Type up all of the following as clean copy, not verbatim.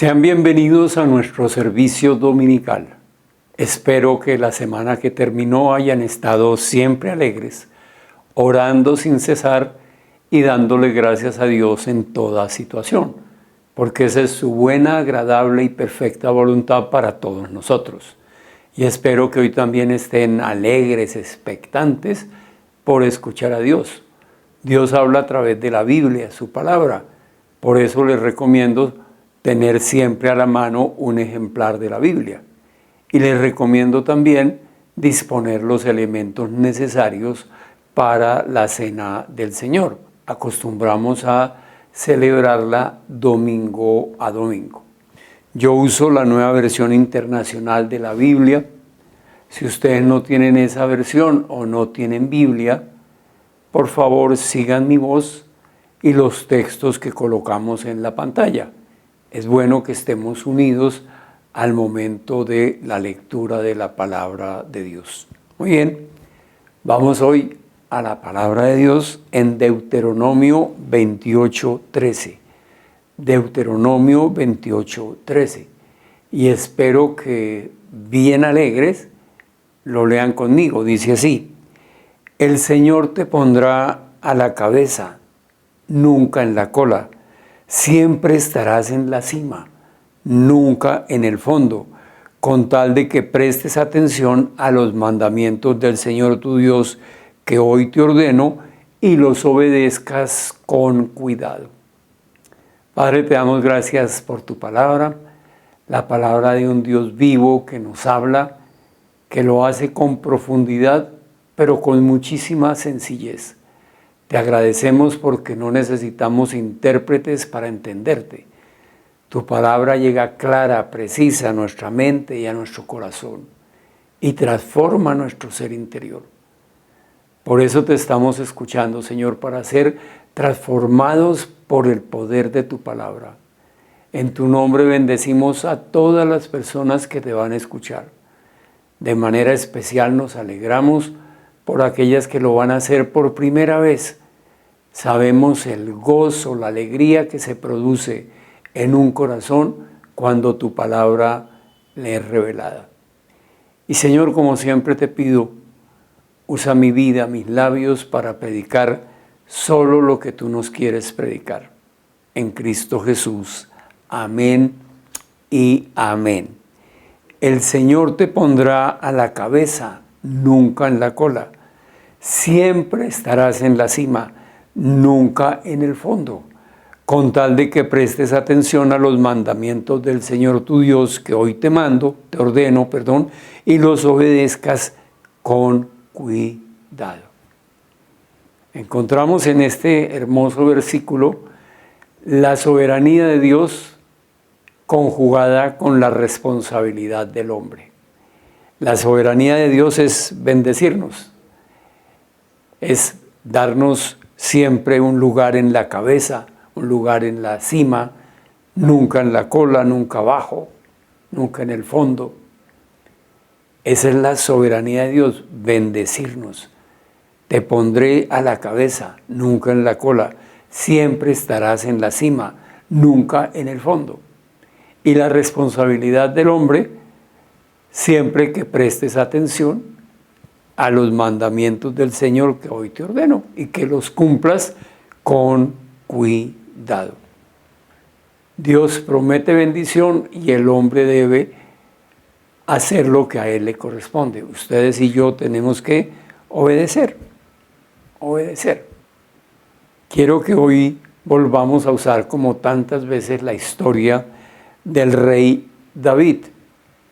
Sean bienvenidos a nuestro servicio dominical. Espero que la semana que terminó hayan estado siempre alegres, orando sin cesar y dándole gracias a Dios en toda situación, porque esa es su buena, agradable y perfecta voluntad para todos nosotros. Y espero que hoy también estén alegres, expectantes por escuchar a Dios. Dios habla a través de la Biblia, su palabra. Por eso les recomiendo tener siempre a la mano un ejemplar de la Biblia. Y les recomiendo también disponer los elementos necesarios para la Cena del Señor. Acostumbramos a celebrarla domingo a domingo. Yo uso la nueva versión internacional de la Biblia. Si ustedes no tienen esa versión o no tienen Biblia, por favor sigan mi voz y los textos que colocamos en la pantalla. Es bueno que estemos unidos al momento de la lectura de la palabra de Dios. Muy bien, vamos hoy a la palabra de Dios en Deuteronomio 28:13. Deuteronomio 28:13. Y espero que bien alegres lo lean conmigo. Dice así: el Señor te pondrá a la cabeza, nunca en la cola. Siempre estarás en la cima, nunca en el fondo, con tal de que prestes atención a los mandamientos del Señor tu Dios que hoy te ordeno y los obedezcas con cuidado. Padre, te damos gracias por tu palabra, la palabra de un Dios vivo que nos habla, que lo hace con profundidad, pero con muchísima sencillez. Te agradecemos porque no necesitamos intérpretes para entenderte. Tu palabra llega clara, precisa a nuestra mente y a nuestro corazón y transforma nuestro ser interior. Por eso te estamos escuchando, Señor, para ser transformados por el poder de tu palabra. En tu nombre bendecimos a todas las personas que te van a escuchar. De manera especial nos alegramos por aquellas que lo van a hacer por primera vez. Sabemos el gozo, la alegría que se produce en un corazón cuando tu palabra le es revelada. Y Señor, como siempre te pido, usa mi vida, mis labios para predicar solo lo que tú nos quieres predicar. En Cristo Jesús. Amén y amén. El Señor te pondrá a la cabeza, nunca en la cola. Siempre estarás en la cima, nunca en el fondo, con tal de que prestes atención a los mandamientos del Señor tu Dios que hoy te ordeno, y los obedezcas con cuidado. Encontramos en este hermoso versículo la soberanía de Dios conjugada con la responsabilidad del hombre. La soberanía de Dios es bendecirnos, es darnos siempre un lugar en la cabeza, un lugar en la cima, nunca en la cola, nunca abajo, nunca en el fondo. Esa es la soberanía de Dios, bendecirnos. Te pondré a la cabeza, nunca en la cola. Siempre estarás en la cima, nunca en el fondo. Y la responsabilidad del hombre, siempre que prestes atención a los mandamientos del Señor que hoy te ordeno y que los cumplas con cuidado. Dios promete bendición y el hombre debe hacer lo que a él le corresponde. Ustedes y yo tenemos que obedecer. Quiero que hoy volvamos a usar como tantas veces la historia del rey David,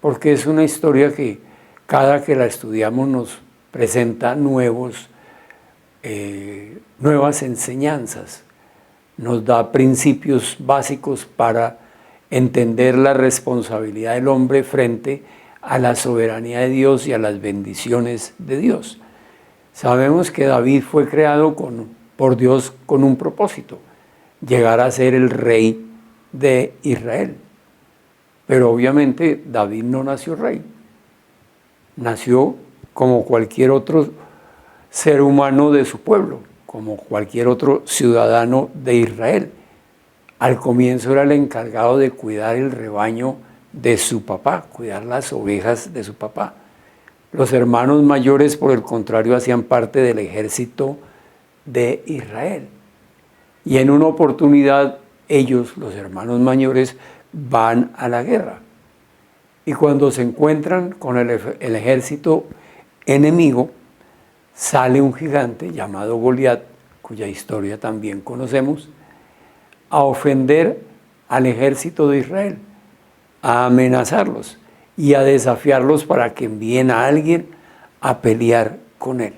porque es una historia que cada que la estudiamos nos presenta nuevas enseñanzas, nos da principios básicos para entender la responsabilidad del hombre frente a la soberanía de Dios y a las bendiciones de Dios. Sabemos que David fue creado por Dios con un propósito, llegar a ser el rey de Israel. Pero obviamente David no nació rey, nació como cualquier otro ser humano de su pueblo, como cualquier otro ciudadano de Israel. Al comienzo era el encargado de cuidar el rebaño de su papá, cuidar las ovejas de su papá. Los hermanos mayores, por el contrario, hacían parte del ejército de Israel. Y en una oportunidad ellos, los hermanos mayores, van a la guerra. Y cuando se encuentran con el ejército enemigo, sale un gigante llamado Goliat, cuya historia también conocemos, a ofender al ejército de Israel, a amenazarlos y a desafiarlos para que envíen a alguien a pelear con él.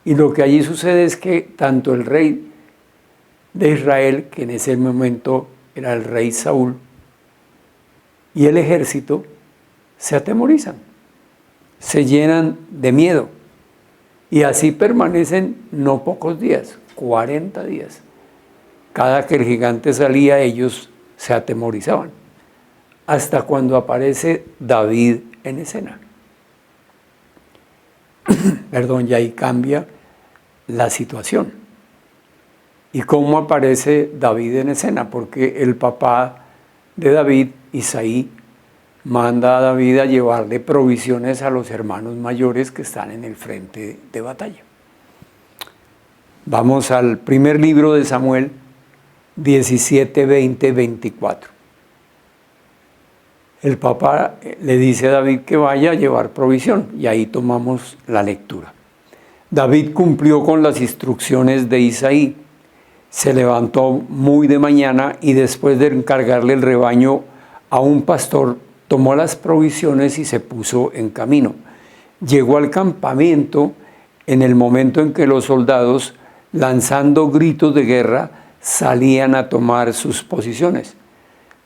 Y lo que allí sucede es que tanto el rey de Israel, que en ese momento era el rey Saúl, y el ejército se atemorizan, se llenan de miedo. Y así permanecen no pocos días, 40 días. Cada que el gigante salía, ellos se atemorizaban. Hasta cuando aparece David en escena. Perdón, y ahí cambia la situación. ¿Y cómo aparece David en escena? Porque el papá de David, Isaí, manda a David a llevarle provisiones a los hermanos mayores que están en el frente de batalla. Vamos al primer libro de Samuel, 17, 20, 24. El papá le dice a David que vaya a llevar provisión y ahí tomamos la lectura. David cumplió con las instrucciones de Isaí. Se levantó muy de mañana y después de encargarle el rebaño a un pastor, tomó las provisiones y se puso en camino. Llegó al campamento en el momento en que los soldados, lanzando gritos de guerra, salían a tomar sus posiciones.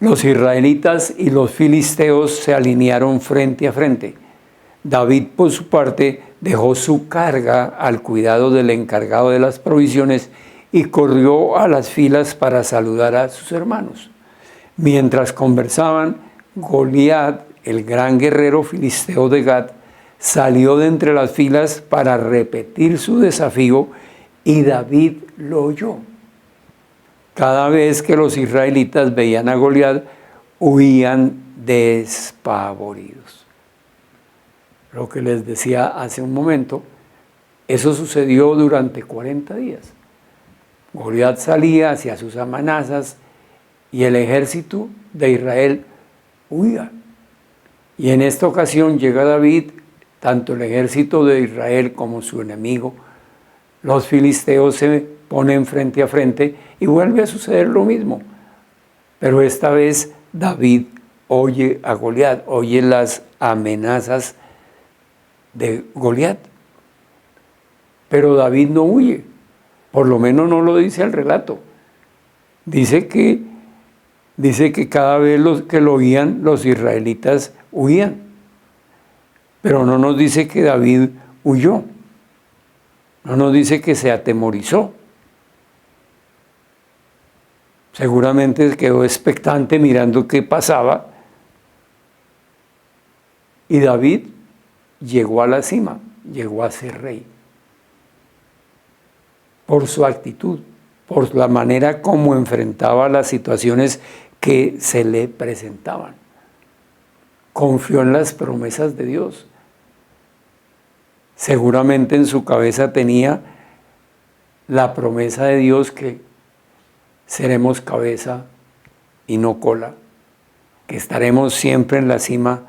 Los israelitas y los filisteos se alinearon frente a frente. David, por su parte, dejó su carga al cuidado del encargado de las provisiones y corrió a las filas para saludar a sus hermanos. Mientras conversaban, Goliat, el gran guerrero filisteo de Gat, salió de entre las filas para repetir su desafío y David lo oyó. Cada vez que los israelitas veían a Goliat, huían despavoridos. Lo que les decía hace un momento, eso sucedió durante 40 días. Goliat salía hacia sus amenazas y el ejército de Israel huía. Y en esta ocasión llega David, tanto el ejército de Israel como su enemigo, los filisteos se ponen frente a frente y vuelve a suceder lo mismo. Pero esta vez David oye a Goliat, oye las amenazas de Goliat. Pero David no huye, por lo menos no lo dice el relato. Dice que cada vez que lo oían, los israelitas huían. Pero no nos dice que David huyó. No nos dice que se atemorizó. Seguramente quedó expectante mirando qué pasaba. Y David llegó a la cima, llegó a ser rey. Por su actitud, por la manera como enfrentaba las situaciones que se le presentaban. Confió en las promesas de Dios. Seguramente en su cabeza tenía la promesa de Dios que seremos cabeza y no cola, que estaremos siempre en la cima,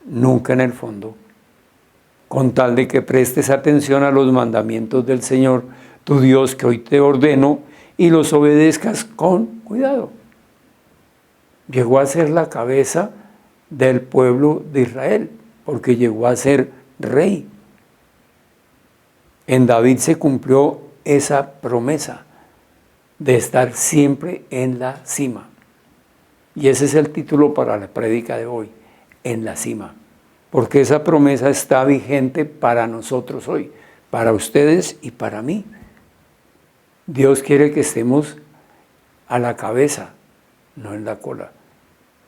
nunca en el fondo, con tal de que prestes atención a los mandamientos del Señor, tu Dios, que hoy te ordeno, y los obedezcas con cuidado. Llegó a ser la cabeza del pueblo de Israel, porque llegó a ser rey. En David se cumplió esa promesa de estar siempre en la cima. Y ese es el título para la prédica de hoy, en la cima. Porque esa promesa está vigente para nosotros hoy, para ustedes y para mí. Dios quiere que estemos a la cabeza, no en la cola.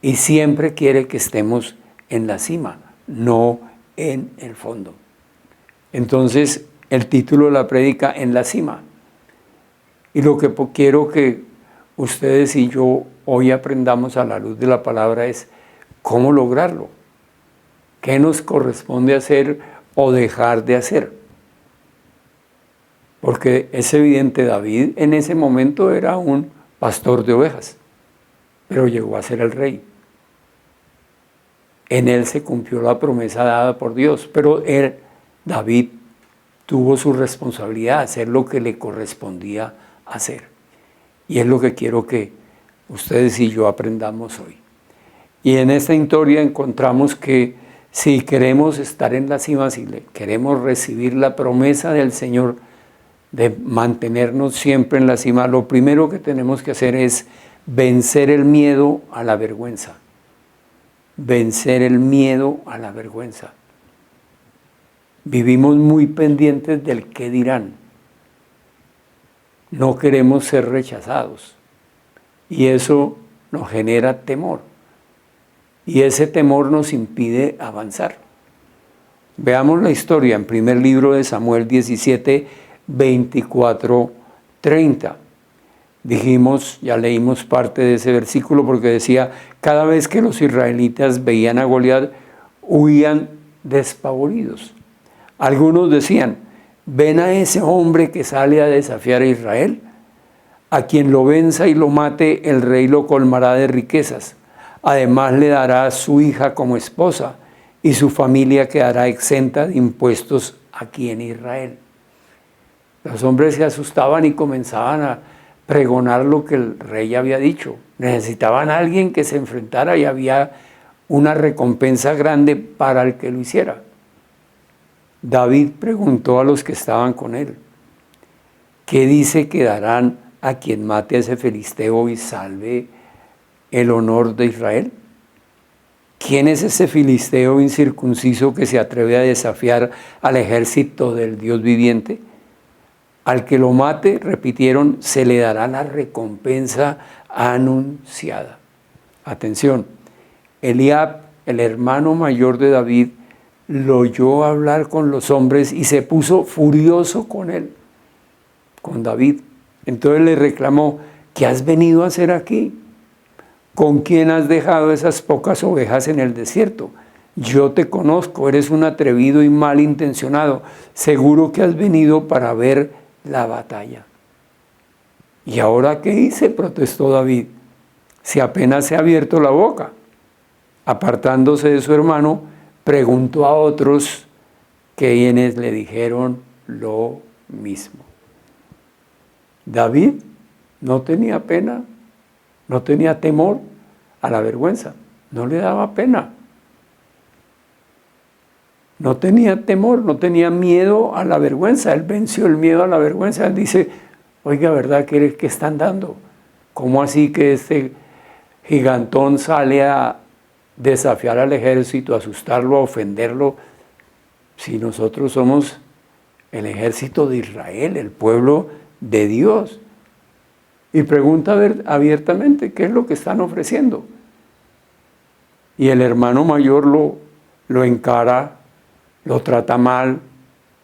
Y siempre quiere que estemos en la cima, no en el fondo. Entonces, el título de la prédica, en la cima. Y lo que quiero que ustedes y yo hoy aprendamos a la luz de la palabra es cómo lograrlo, qué nos corresponde hacer o dejar de hacer. Porque es evidente, David en ese momento era un pastor de ovejas, pero llegó a ser el rey. En él se cumplió la promesa dada por Dios, pero David tuvo su responsabilidad, hacer lo que le correspondía hacer. Y es lo que quiero que ustedes y yo aprendamos hoy. Y en esta historia encontramos que si queremos estar en la cima, si queremos recibir la promesa del Señor de mantenernos siempre en la cima, lo primero que tenemos que hacer es vencer el miedo a la vergüenza. Vencer el miedo a la vergüenza. Vivimos muy pendientes del qué dirán. No queremos ser rechazados. Y eso nos genera temor. Y ese temor nos impide avanzar. Veamos la historia en primer libro de Samuel 17, 24, 30. Dijimos, ya leímos parte de ese versículo porque decía, cada vez que los israelitas veían a Goliat, huían despavoridos. Algunos decían, ven a ese hombre que sale a desafiar a Israel. A quien lo venza y lo mate, el rey lo colmará de riquezas. Además le dará a su hija como esposa y su familia quedará exenta de impuestos aquí en Israel. Los hombres se asustaban y comenzaban a pregonar lo que el rey había dicho. Necesitaban a alguien que se enfrentara y había una recompensa grande para el que lo hiciera. David preguntó a los que estaban con él, ¿qué dice que darán a quien mate a ese filisteo y salve el honor de Israel? ¿Quién es ese filisteo incircunciso que se atreve a desafiar al ejército del Dios viviente? Al que lo mate, repitieron, se le dará la recompensa anunciada. Atención, Eliab, el hermano mayor de David, lo oyó hablar con los hombres y se puso furioso con él, con David. Entonces le reclamó, ¿qué has venido a hacer aquí? ¿Con quién has dejado esas pocas ovejas en el desierto? Yo te conozco, eres un atrevido y malintencionado. Seguro que has venido para ver la batalla. ¿Y ahora qué hice?, protestó David, si apenas se ha abierto la boca. Apartándose de su hermano, preguntó a otros quienes le dijeron lo mismo. David no tenía pena, no tenía temor a la vergüenza, no le daba pena. No tenía temor, no tenía miedo a la vergüenza. Él venció el miedo a la vergüenza. Él dice, oiga, ¿verdad qué están dando? ¿Cómo así que este gigantón sale a desafiar al ejército, a asustarlo, a ofenderlo? Si nosotros somos el ejército de Israel, el pueblo de Dios. Y pregunta abiertamente, ¿qué es lo que están ofreciendo? Y el hermano mayor lo encara, lo trata mal,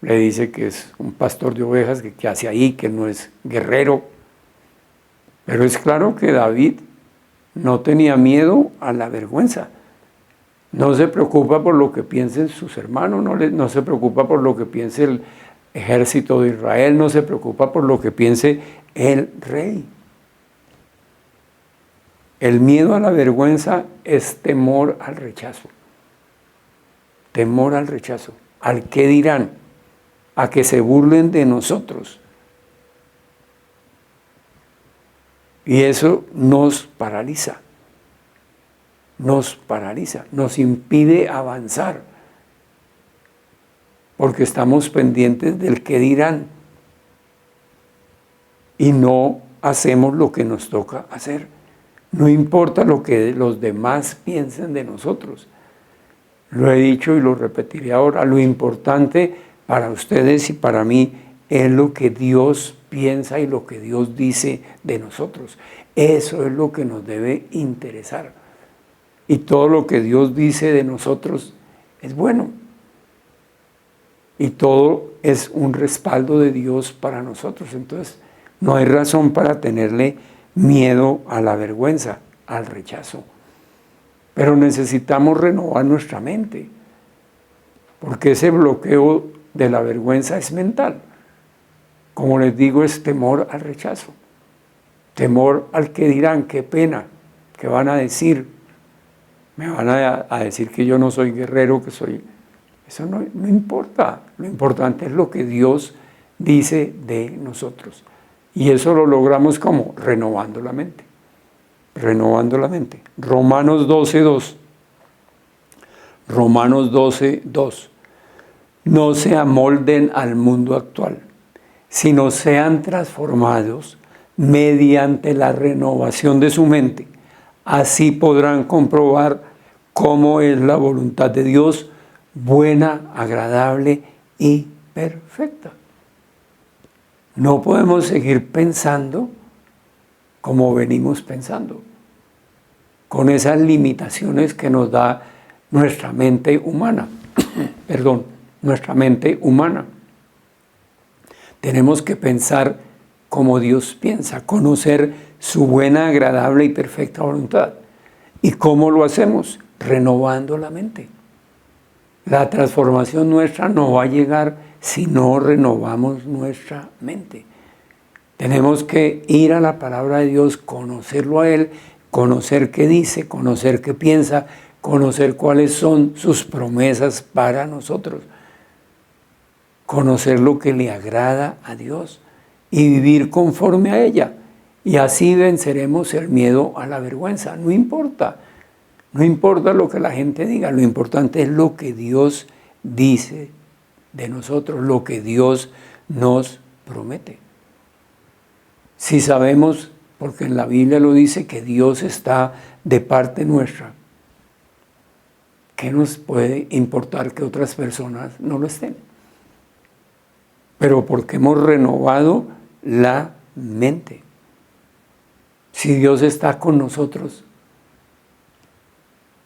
le dice que es un pastor de ovejas, que hace ahí, que no es guerrero. Pero es claro que David no tenía miedo a la vergüenza. No se preocupa por lo que piensen sus hermanos, no se preocupa por lo que piense el ejército de Israel, no se preocupa por lo que piense el rey. El miedo a la vergüenza es temor al rechazo. Temor al rechazo, al qué dirán, a que se burlen de nosotros. Y eso nos paraliza, nos impide avanzar, porque estamos pendientes del qué dirán y no hacemos lo que nos toca hacer. No importa lo que los demás piensen de nosotros. Lo he dicho y lo repetiré ahora, lo importante para ustedes y para mí es lo que Dios piensa y lo que Dios dice de nosotros. Eso es lo que nos debe interesar. Y todo lo que Dios dice de nosotros es bueno. Y todo es un respaldo de Dios para nosotros. Entonces, no hay razón para tenerle miedo a la vergüenza, al rechazo. Pero necesitamos renovar nuestra mente, porque ese bloqueo de la vergüenza es mental. Como les digo, es temor al rechazo, temor al que dirán, qué pena, qué van a decir. Me van a decir que yo no soy guerrero, que soy... Eso no importa, lo importante es lo que Dios dice de nosotros. Y eso lo logramos como renovando la mente. Renovando la mente. Romanos 12:2. Romanos 12:2. No se amolden al mundo actual, sino sean transformados mediante la renovación de su mente. Así podrán comprobar cómo es la voluntad de Dios, buena, agradable y perfecta. No podemos seguir pensando como venimos pensando, con esas limitaciones que nos da nuestra mente humana. Nuestra mente humana. Tenemos que pensar como Dios piensa, conocer su buena, agradable y perfecta voluntad. ¿Y cómo lo hacemos? Renovando la mente. La transformación nuestra no va a llegar si no renovamos nuestra mente. Tenemos que ir a la palabra de Dios, conocerlo a Él, conocer qué dice, conocer qué piensa, conocer cuáles son sus promesas para nosotros, conocer lo que le agrada a Dios y vivir conforme a ella. Y así venceremos el miedo a la vergüenza. No importa lo que la gente diga, lo importante es lo que Dios dice de nosotros, lo que Dios nos promete. Si sabemos, porque en la Biblia lo dice, que Dios está de parte nuestra, ¿qué nos puede importar que otras personas no lo estén? Pero porque hemos renovado la mente. Si Dios está con nosotros,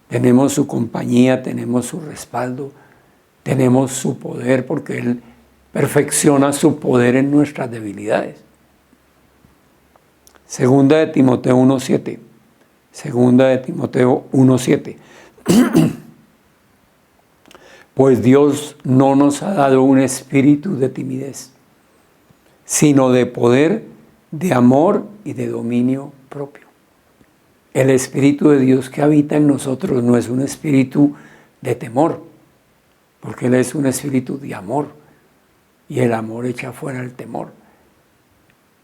tenemos su compañía, tenemos su respaldo, tenemos su poder, porque Él perfecciona su poder en nuestras debilidades. Segunda de Timoteo 1:7. Segunda de Timoteo 1:7. Pues Dios no nos ha dado un espíritu de timidez, sino de poder, de amor y de dominio propio. El Espíritu de Dios que habita en nosotros no es un espíritu de temor, porque Él es un espíritu de amor, y el amor echa fuera el temor.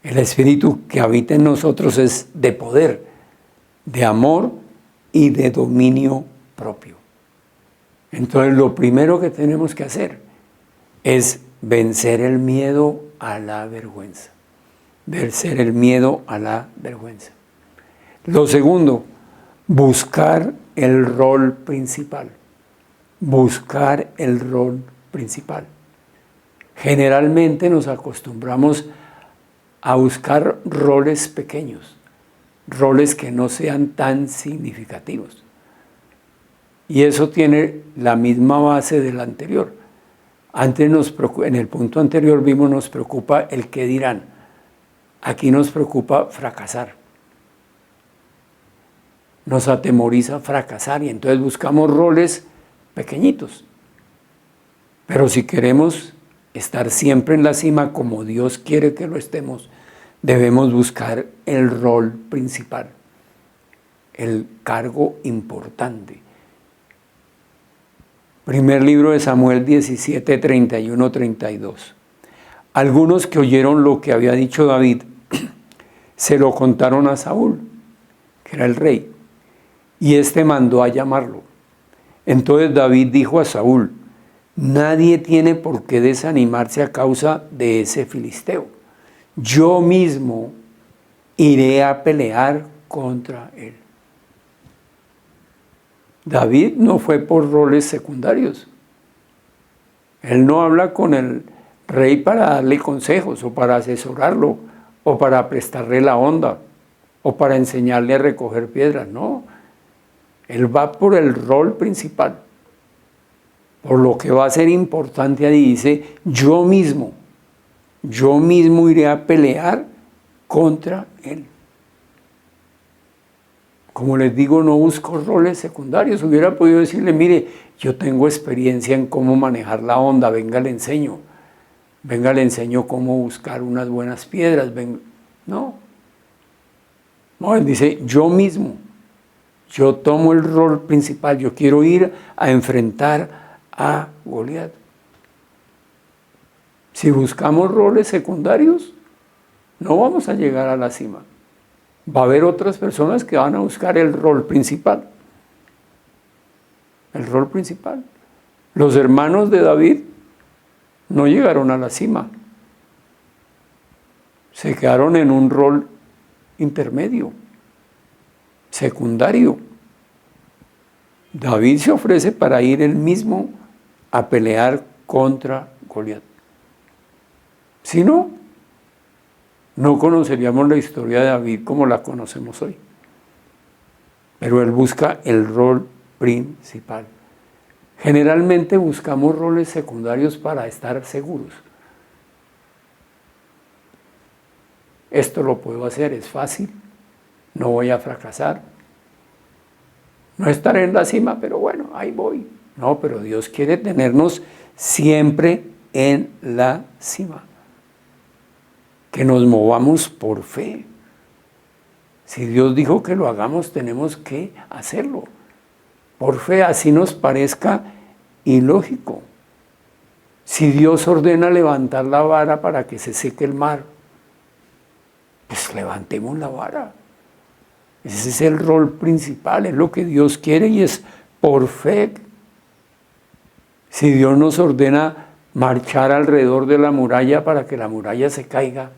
El Espíritu que habita en nosotros es de poder, de amor y de dominio propio. Entonces lo primero que tenemos que hacer es vencer el miedo a la vergüenza. Vencer el miedo a la vergüenza. Lo segundo, buscar el rol principal. Buscar el rol principal. Generalmente nos acostumbramos a buscar roles pequeños, roles que no sean tan significativos. Y eso tiene la misma base del anterior. Antes en el punto anterior vimos, nos preocupa el qué dirán. Aquí nos preocupa fracasar. Nos atemoriza fracasar y entonces buscamos roles pequeñitos. Pero si queremos estar siempre en la cima como Dios quiere que lo estemos, debemos buscar el rol principal, el cargo importante. Primer libro de Samuel 17, 31, 32. Algunos que oyeron lo que había dicho David, se lo contaron a Saúl, que era el rey, y éste mandó a llamarlo. Entonces David dijo a Saúl: nadie tiene por qué desanimarse a causa de ese filisteo. Yo mismo iré a pelear contra él. David no fue por roles secundarios. Él no habla con el rey para darle consejos o para asesorarlo o para prestarle la onda o para enseñarle a recoger piedras. No, él va por el rol principal. Por lo que va a ser importante ahí dice, yo mismo iré a pelear contra él. Como les digo, no busco roles secundarios. Hubiera podido decirle, mire, yo tengo experiencia en cómo manejar la onda, venga, le enseño. Venga, le enseño cómo buscar unas buenas piedras. Venga. No. No, él dice, yo mismo, yo tomo el rol principal, yo quiero ir a enfrentar a Goliat. Si buscamos roles secundarios, no vamos a llegar a la cima. Va a haber otras personas que van a buscar el rol principal. El rol principal. Los hermanos de David no llegaron a la cima. Se quedaron en un rol intermedio, secundario. David se ofrece para ir él mismo a pelear contra Goliat. Si no, no conoceríamos la historia de David como la conocemos hoy. Pero él busca el rol principal. Generalmente buscamos roles secundarios para estar seguros. Esto lo puedo hacer, es fácil, no voy a fracasar. No estaré en la cima, pero bueno, ahí voy. No, pero Dios quiere tenernos siempre en la cima. Que nos movamos por fe. Si Dios dijo que lo hagamos, tenemos que hacerlo. Por fe, así nos parezca ilógico. Si Dios ordena levantar la vara para que se seque el mar, pues levantemos la vara. Ese es el rol principal, es lo que Dios quiere y es por fe. Si Dios nos ordena marchar alrededor de la muralla para que la muralla se caiga,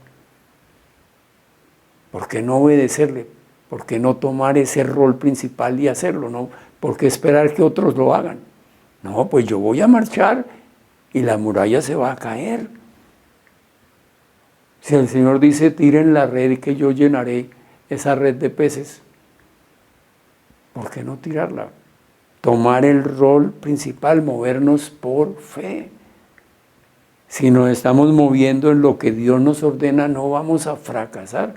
¿por qué no obedecerle? ¿Por qué no tomar ese rol principal y hacerlo? ¿No? ¿Por qué esperar que otros lo hagan? No, pues yo voy a marchar y la muralla se va a caer. Si el Señor dice, tiren la red y que yo llenaré esa red de peces, ¿por qué no tirarla? Tomar el rol principal, movernos por fe. Si nos estamos moviendo en lo que Dios nos ordena, no vamos a fracasar.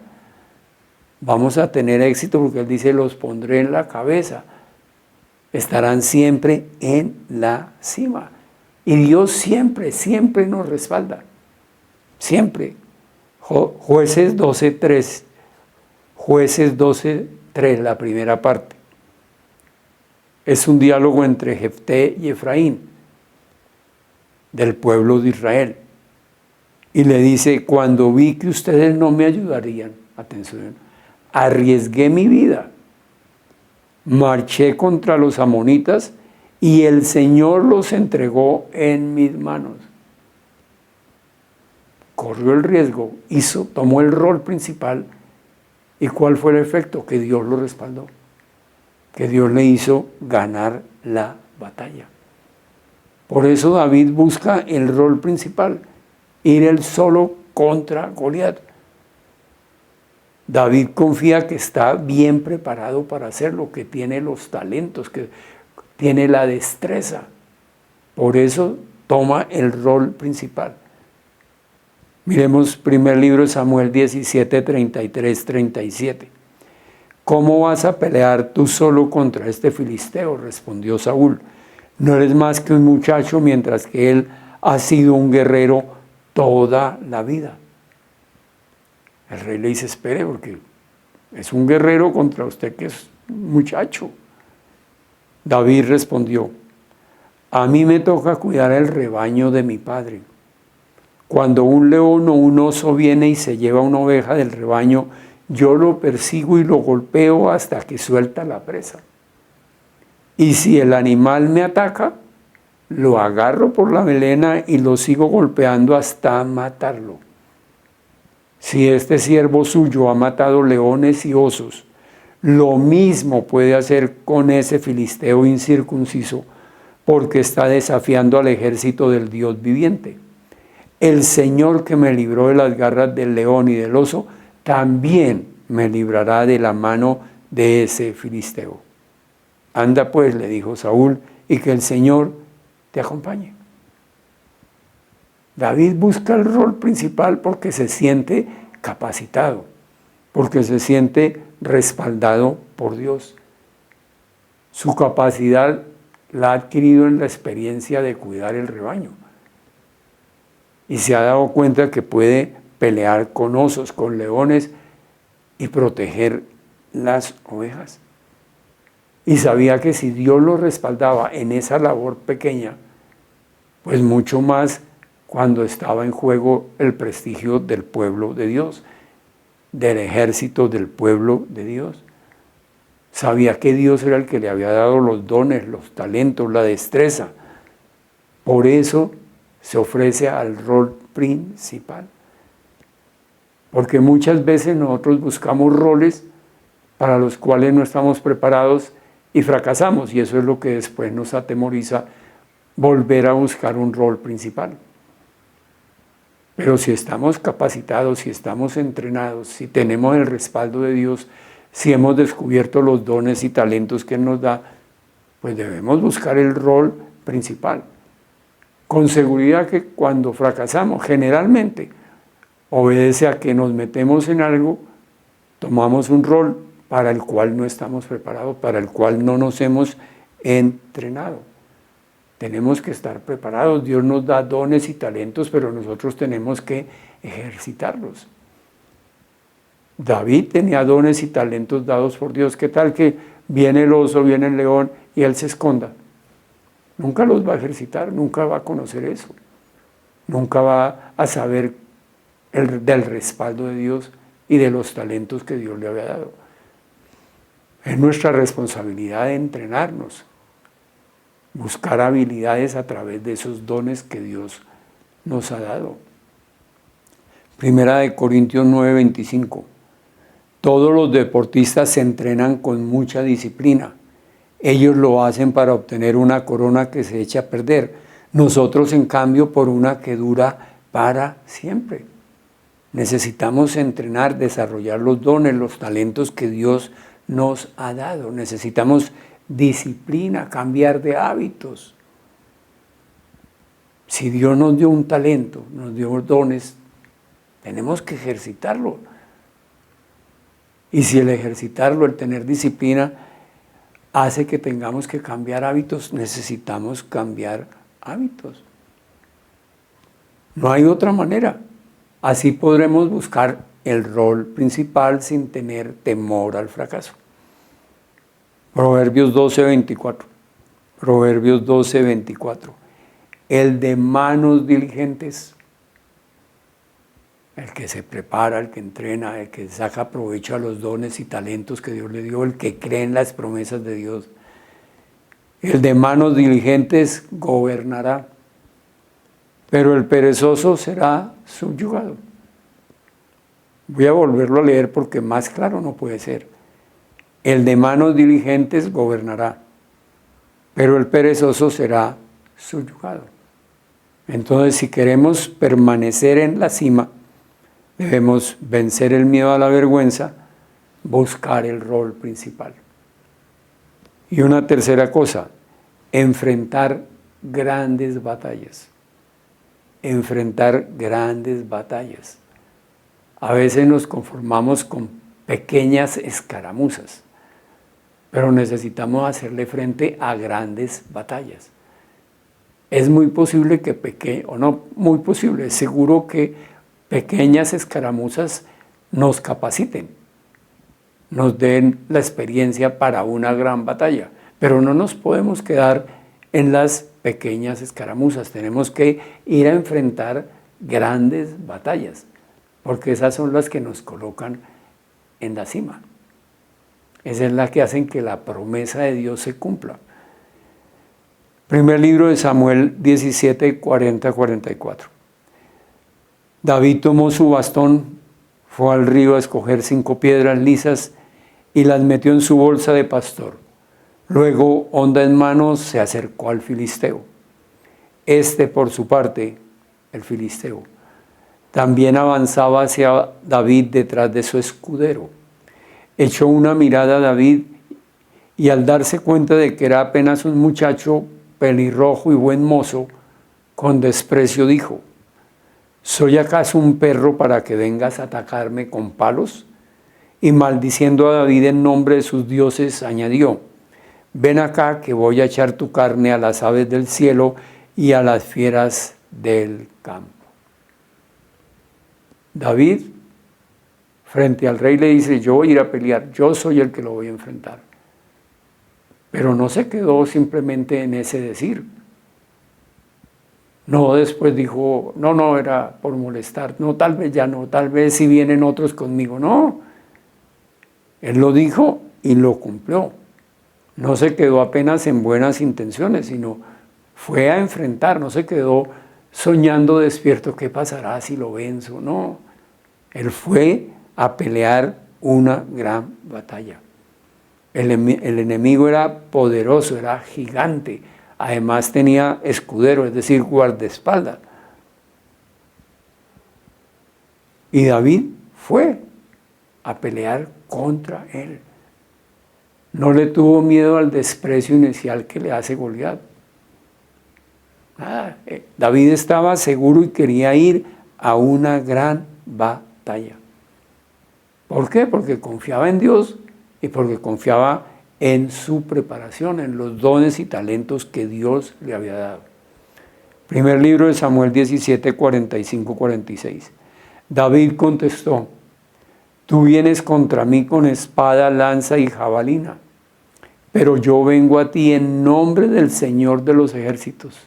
Vamos a tener éxito porque Él dice, los pondré en la cabeza. Estarán siempre en la cima. Y Dios siempre, siempre nos respalda. Siempre. Jueces 12:3. Jueces 12:3, la primera parte. Es un diálogo entre Jefté y Efraín, del pueblo de Israel. Y le dice, cuando vi que ustedes no me ayudarían, atención, arriesgué mi vida, marché contra los amonitas y el Señor los entregó en mis manos. Corrió el riesgo, tomó el rol principal. ¿Y cuál fue el efecto? Que Dios lo respaldó, que Dios le hizo ganar la batalla. Por eso David busca el rol principal, ir él solo contra Goliat. David confía que está bien preparado para hacerlo, que tiene los talentos, que tiene la destreza. Por eso toma el rol principal. Miremos primer libro de Samuel 17, 33, 37. ¿Cómo vas a pelear tú solo contra este filisteo? Respondió Saúl. No eres más que un muchacho, mientras que él ha sido un guerrero toda la vida. El rey le dice, espere, porque es un guerrero contra usted que es un muchacho. David respondió, a mí me toca cuidar el rebaño de mi padre. Cuando un león o un oso viene y se lleva una oveja del rebaño, yo lo persigo y lo golpeo hasta que suelta la presa. Y si el animal me ataca, lo agarro por la melena y lo sigo golpeando hasta matarlo. Si este siervo suyo ha matado leones y osos, lo mismo puede hacer con ese filisteo incircunciso, porque está desafiando al ejército del Dios viviente. El Señor que me libró de las garras del león y del oso, también me librará de la mano de ese filisteo. Anda pues, le dijo Saúl, y que el Señor te acompañe. David busca el rol principal porque se siente capacitado. porque se siente respaldado por Dios. Su capacidad la ha adquirido en la experiencia de cuidar el rebaño. Y se ha dado cuenta que puede pelear con osos, con leones y proteger las ovejas. Y sabía que si Dios lo respaldaba en esa labor pequeña, pues mucho más cuando estaba en juego el prestigio del pueblo de Dios, del ejército del pueblo de Dios. Sabía que Dios era el que le había dado los dones, los talentos, la destreza. Por eso se ofrece al rol principal. Porque muchas veces nosotros buscamos roles para los cuales no estamos preparados y fracasamos, y eso es lo que después nos atemoriza, volver a buscar un rol principal. Pero si estamos capacitados, si estamos entrenados, si tenemos el respaldo de Dios, si hemos descubierto los dones y talentos que Él nos da, pues debemos buscar el rol principal. Con seguridad que cuando fracasamos, generalmente, obedece a que nos metemos en algo, tomamos un rol para el cual no estamos preparados, para el cual no nos hemos entrenado. Tenemos que estar preparados. Dios nos da dones y talentos, pero nosotros tenemos que ejercitarlos. David tenía dones y talentos dados por Dios. ¿Qué tal que viene el oso, viene el león y él se esconda? Nunca los va a ejercitar, nunca va a conocer eso. Nunca va a saber del respaldo de Dios y de los talentos que Dios le había dado. Es nuestra responsabilidad de entrenarnos, buscar habilidades a través de esos dones que Dios nos ha dado. Primera de Corintios 9:25. Todos los deportistas se entrenan con mucha disciplina. Ellos lo hacen para obtener una corona que se echa a perder. Nosotros, en cambio, por una que dura para siempre. Necesitamos entrenar, desarrollar los dones, los talentos que Dios nos ha dado. Necesitamos disciplina, cambiar de hábitos. Si Dios nos dio un talento, nos dio dones, tenemos que ejercitarlo. Y si el ejercitarlo, el tener disciplina, hace que tengamos que cambiar hábitos, necesitamos cambiar hábitos. No hay otra manera. Así podremos buscar el rol principal sin tener temor al fracaso. Proverbios 12:24. Proverbios 12:24. El de manos diligentes, el que se prepara, el que entrena, el que saca provecho a los dones y talentos que Dios le dio, el que cree en las promesas de Dios. El de manos diligentes gobernará, pero el perezoso será subyugado. Voy a volverlo a leer porque más claro no puede ser. El de manos diligentes gobernará, pero el perezoso será subyugado. Entonces, si queremos permanecer en la cima, debemos vencer el miedo a la vergüenza, buscar el rol principal. Y una tercera cosa, enfrentar grandes batallas. Enfrentar grandes batallas. A veces nos conformamos con pequeñas escaramuzas, pero necesitamos hacerle frente a grandes batallas. Es muy posible que o no muy posible, es seguro que pequeñas escaramuzas nos capaciten, nos den la experiencia para una gran batalla, pero no nos podemos quedar en las pequeñas escaramuzas, tenemos que ir a enfrentar grandes batallas, porque esas son las que nos colocan en la cima. Esa es la que hacen que la promesa de Dios se cumpla. Primer libro de Samuel 17:40-44. David tomó su bastón, fue al río a escoger 5 piedras lisas y las metió en su bolsa de pastor. Luego, honda en mano, se acercó al filisteo. Este, por su parte, el filisteo, también avanzaba hacia David detrás de su escudero. Echó una mirada a David y al darse cuenta de que era apenas un muchacho pelirrojo y buen mozo, con desprecio dijo: ¿Soy acaso un perro para que vengas a atacarme con palos? y maldiciendo a David en nombre de sus dioses, añadió: ven acá que voy a echar tu carne a las aves del cielo y a las fieras del campo. David, frente al rey, le dice: yo voy a ir a pelear, yo soy el que lo voy a enfrentar. Pero no se quedó simplemente en ese decir. No, después dijo: no, era por molestar, no, tal vez ya no, tal vez si vienen otros conmigo. No, él lo dijo y lo cumplió. No se quedó apenas en buenas intenciones, sino fue a enfrentar, no se quedó soñando despierto qué pasará si lo venzo. No, él fue a pelear una gran batalla. El enemigo era poderoso, era gigante. Además tenía escudero, es decir, guardaespaldas. Y David fue a pelear contra él. No le tuvo miedo al desprecio inicial que le hace Goliat. David estaba seguro y quería ir a una gran batalla. ¿Por qué? Porque confiaba en Dios y porque confiaba en su preparación, en los dones y talentos que Dios le había dado. Primer libro de Samuel 17, 45, 46. David contestó: tú vienes contra mí con espada, lanza y jabalina, pero yo vengo a ti en nombre del Señor de los ejércitos,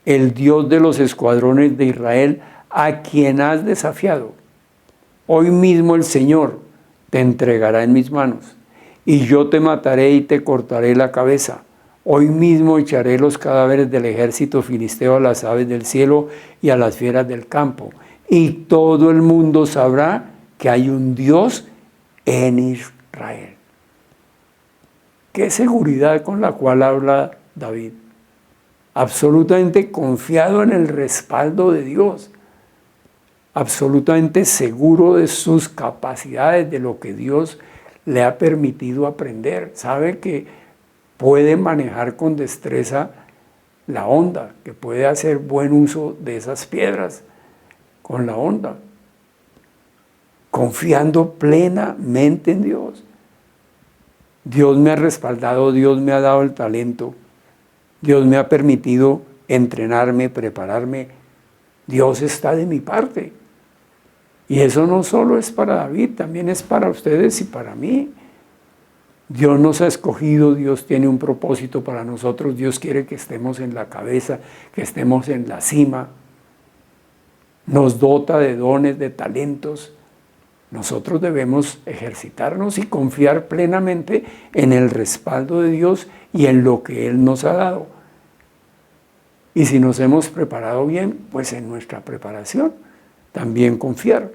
el Dios de los escuadrones de Israel, a quien has desafiado. Hoy mismo el Señor te entregará en mis manos, y yo te mataré y te cortaré la cabeza. Hoy mismo echaré los cadáveres del ejército filisteo a las aves del cielo y a las fieras del campo, y todo el mundo sabrá que hay un Dios en Israel. Qué seguridad con la cual habla David. Absolutamente confiado en el respaldo de Dios. Absolutamente seguro de sus capacidades, de lo que Dios le ha permitido aprender. Sabe que puede manejar con destreza la honda, que puede hacer buen uso de esas piedras con la honda, confiando plenamente en Dios. Dios me ha respaldado, Dios me ha dado el talento, Dios me ha permitido entrenarme, prepararme. Dios está de mi parte. Y eso no solo es para David, también es para ustedes y para mí. Dios nos ha escogido, Dios tiene un propósito para nosotros, Dios quiere que estemos en la cabeza, que estemos en la cima. Nos dota de dones, de talentos. Nosotros debemos ejercitarnos y confiar plenamente en el respaldo de Dios y en lo que Él nos ha dado. Y si nos hemos preparado bien, pues en nuestra preparación también confiar.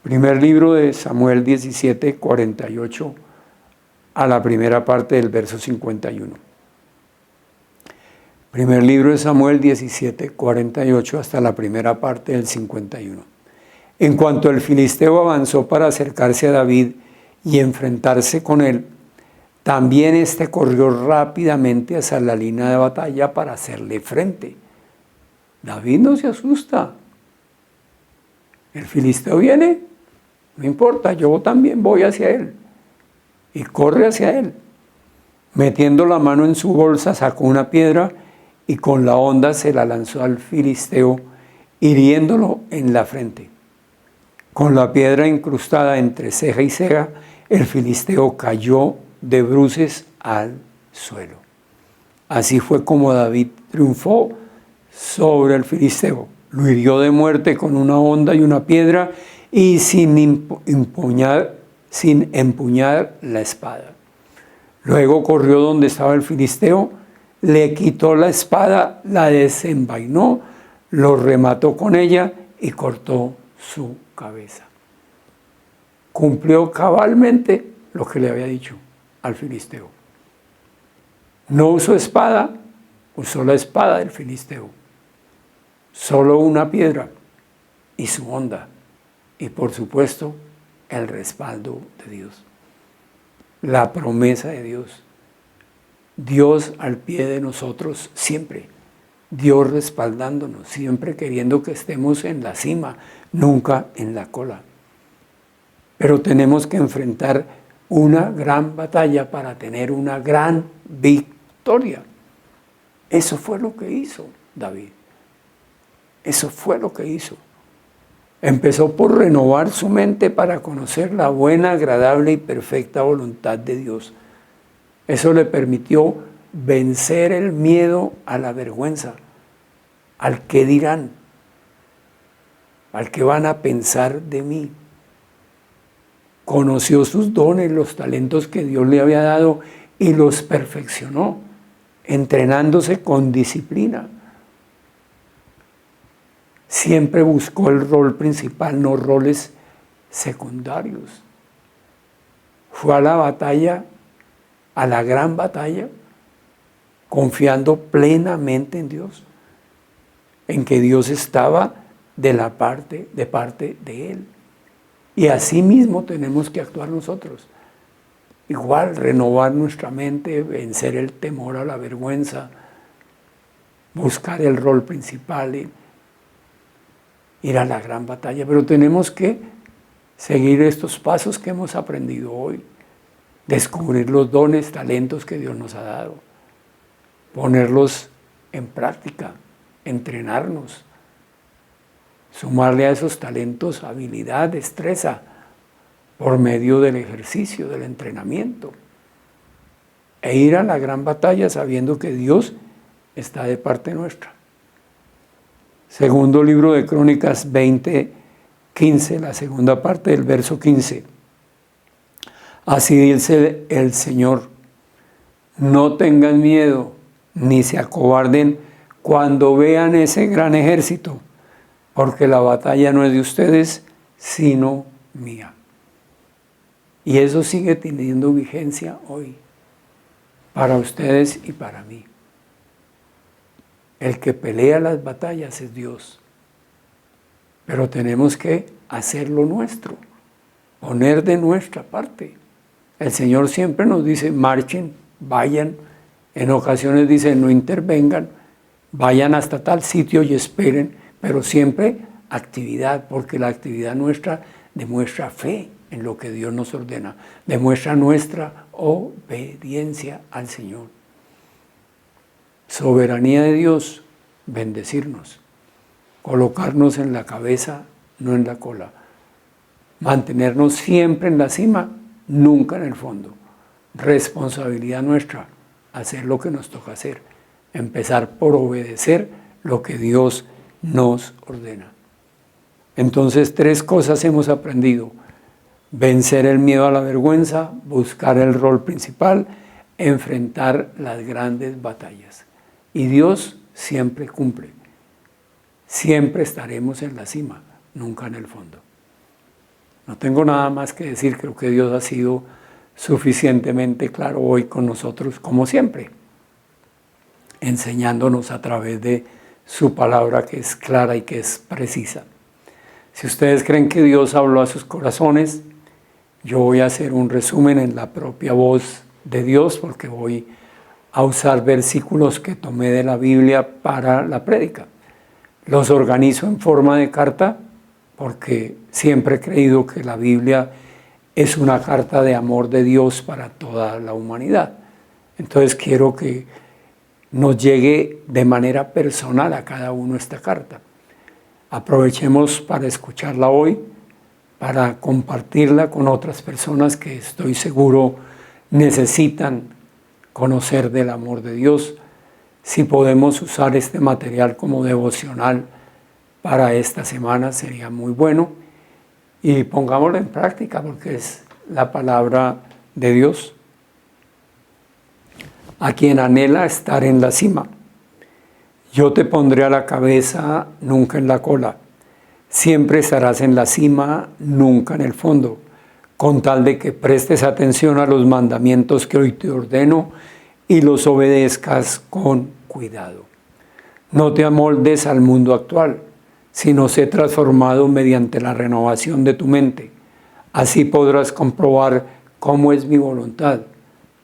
Primer libro de Samuel 17, 48 a la primera parte del verso 51. Primer libro de Samuel 17, 48 hasta la primera parte del 51. En cuanto el filisteo avanzó para acercarse a David y enfrentarse con él, también éste corrió rápidamente hacia la línea de batalla para hacerle frente. David no se asusta. El filisteo viene, no importa, yo también voy hacia él. Y corre hacia él. Metiendo la mano en su bolsa, sacó una piedra y con la honda se la lanzó al filisteo, hiriéndolo en la frente. Con la piedra incrustada entre ceja y ceja, el filisteo cayó de bruces al suelo. Así fue como David triunfó sobre el filisteo. Lo hirió de muerte con una honda y una piedra y sin empuñar la espada. Luego corrió donde estaba el filisteo, le quitó la espada, la desenvainó, lo remató con ella y cortó su cabeza. Cumplió cabalmente lo que le había dicho al filisteo. No usó espada, usó la espada del filisteo. Solo una piedra y su honda. Y por supuesto, el respaldo de Dios. La promesa de Dios. Dios al pie de nosotros siempre. Dios respaldándonos, siempre queriendo que estemos en la cima, nunca en la cola. pero tenemos que enfrentar una gran batalla para tener una gran victoria. Eso fue lo que hizo David. Eso fue lo que hizo. Empezó por renovar su mente para conocer la buena, agradable y perfecta voluntad de Dios. Eso le permitió vencer el miedo a la vergüenza, al qué dirán, al qué van a pensar de mí. Conoció sus dones, los talentos que Dios le había dado y los perfeccionó, entrenándose con disciplina. Siempre buscó el rol principal, no roles secundarios. Fue a la batalla, a la gran batalla, confiando plenamente en Dios, en que Dios estaba de parte de él. Y así mismo tenemos que actuar nosotros. Igual, renovar nuestra mente, vencer el temor a la vergüenza, buscar el rol principal y ir a la gran batalla. Pero tenemos que seguir estos pasos que hemos aprendido hoy. Descubrir los dones, talentos que Dios nos ha dado. Ponerlos en práctica, entrenarnos. Sumarle a esos talentos habilidad, destreza, por medio del ejercicio, del entrenamiento. E ir a la gran batalla sabiendo que Dios está de parte nuestra. Segundo libro de Crónicas 20:15, la segunda parte del verso 15. Así dice el Señor: no tengan miedo ni se acobarden cuando vean ese gran ejército, porque la batalla no es de ustedes, sino mía. Y eso sigue teniendo vigencia hoy, para ustedes y para mí. El que pelea las batallas es Dios, pero tenemos que hacer lo nuestro, poner de nuestra parte. El Señor siempre nos dice: marchen, vayan. En ocasiones dice: no intervengan, vayan hasta tal sitio y esperen, pero siempre actividad, porque la actividad nuestra demuestra fe en lo que Dios nos ordena, demuestra nuestra obediencia al Señor. Soberanía de Dios, bendecirnos, colocarnos en la cabeza, no en la cola, mantenernos siempre en la cima, nunca en el fondo. Responsabilidad nuestra, hacer lo que nos toca hacer, empezar por obedecer lo que Dios nos ordena. Entonces, 3 cosas hemos aprendido: vencer el miedo a la vergüenza, buscar el rol principal, enfrentar las grandes batallas. Y Dios siempre cumple. Siempre estaremos en la cima, nunca en el fondo. No tengo nada más que decir, creo que Dios ha sido suficientemente claro hoy con nosotros, como siempre, enseñándonos a través de su palabra, que es clara y que es precisa. Si ustedes creen que Dios habló a sus corazones, yo voy a hacer un resumen en la propia voz de Dios, porque voy a usar versículos que tomé de la Biblia para la prédica. Los organizo en forma de carta, porque siempre he creído que la Biblia es una carta de amor de Dios para toda la humanidad. Entonces quiero que nos llegue de manera personal a cada uno esta carta. Aprovechemos para escucharla hoy, para compartirla con otras personas que estoy seguro necesitan conocer del amor de Dios. Si podemos usar este material como devocional para esta semana, sería muy bueno. Y pongámoslo en práctica, porque es la palabra de Dios. A quien anhela estar en la cima, yo te pondré a la cabeza, nunca en la cola. Siempre estarás en la cima, nunca en el fondo, con tal de que prestes atención a los mandamientos que hoy te ordeno y los obedezcas con cuidado. No te amoldes al mundo actual, sino sé transformado mediante la renovación de tu mente. Así podrás comprobar cómo es mi voluntad,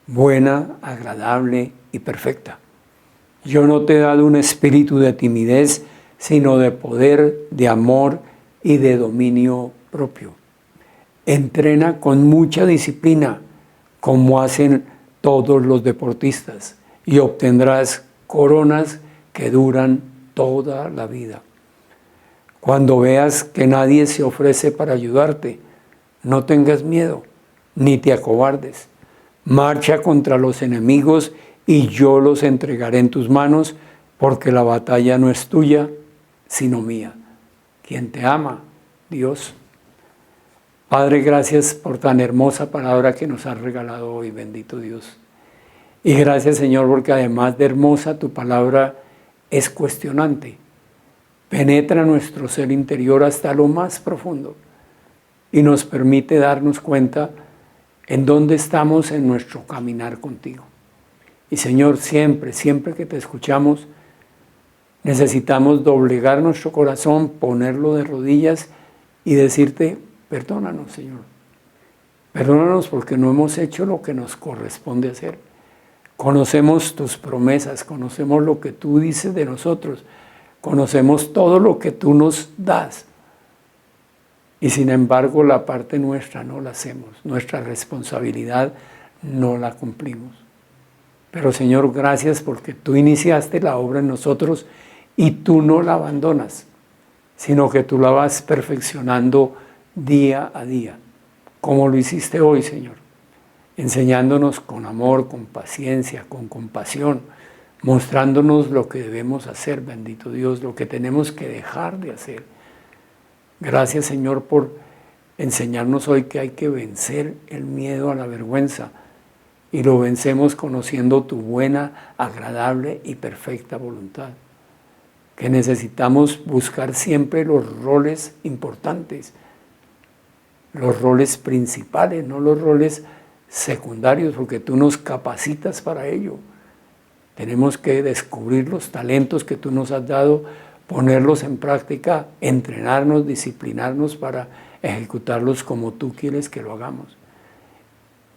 buena, agradable y perfecta. Yo no te he dado un espíritu de timidez, sino de poder, de amor y de dominio propio. Entrena con mucha disciplina, como hacen todos los deportistas, y obtendrás coronas que duran toda la vida. Cuando veas que nadie se ofrece para ayudarte, no tengas miedo, ni te acobardes. Marcha contra los enemigos y yo los entregaré en tus manos, porque la batalla no es tuya, sino mía. Quien te ama, Dios. Padre, gracias por tan hermosa palabra que nos has regalado hoy, bendito Dios. Y gracias, Señor, porque además de hermosa, tu palabra es cuestionante. Penetra nuestro ser interior hasta lo más profundo y nos permite darnos cuenta en dónde estamos en nuestro caminar contigo. Y Señor, siempre que te escuchamos, necesitamos doblegar nuestro corazón, ponerlo de rodillas y decirte, perdónanos, Señor. Perdónanos porque no hemos hecho lo que nos corresponde hacer. Conocemos tus promesas, conocemos lo que tú dices de nosotros, conocemos todo lo que tú nos das. Y sin embargo, la parte nuestra no la hacemos, nuestra responsabilidad no la cumplimos. Pero Señor, gracias porque tú iniciaste la obra en nosotros y tú no la abandonas, sino que tú la vas perfeccionando día a día, como lo hiciste hoy, Señor, enseñándonos con amor, con paciencia, con compasión, mostrándonos lo que debemos hacer, bendito Dios, lo que tenemos que dejar de hacer. Gracias, Señor, por enseñarnos hoy que hay que vencer el miedo a la vergüenza y lo vencemos conociendo tu buena, agradable y perfecta voluntad. Que necesitamos buscar siempre los roles importantes, los roles principales, no los roles secundarios, porque tú nos capacitas para ello. Tenemos que descubrir los talentos que tú nos has dado, ponerlos en práctica, entrenarnos, disciplinarnos para ejecutarlos como tú quieres que lo hagamos.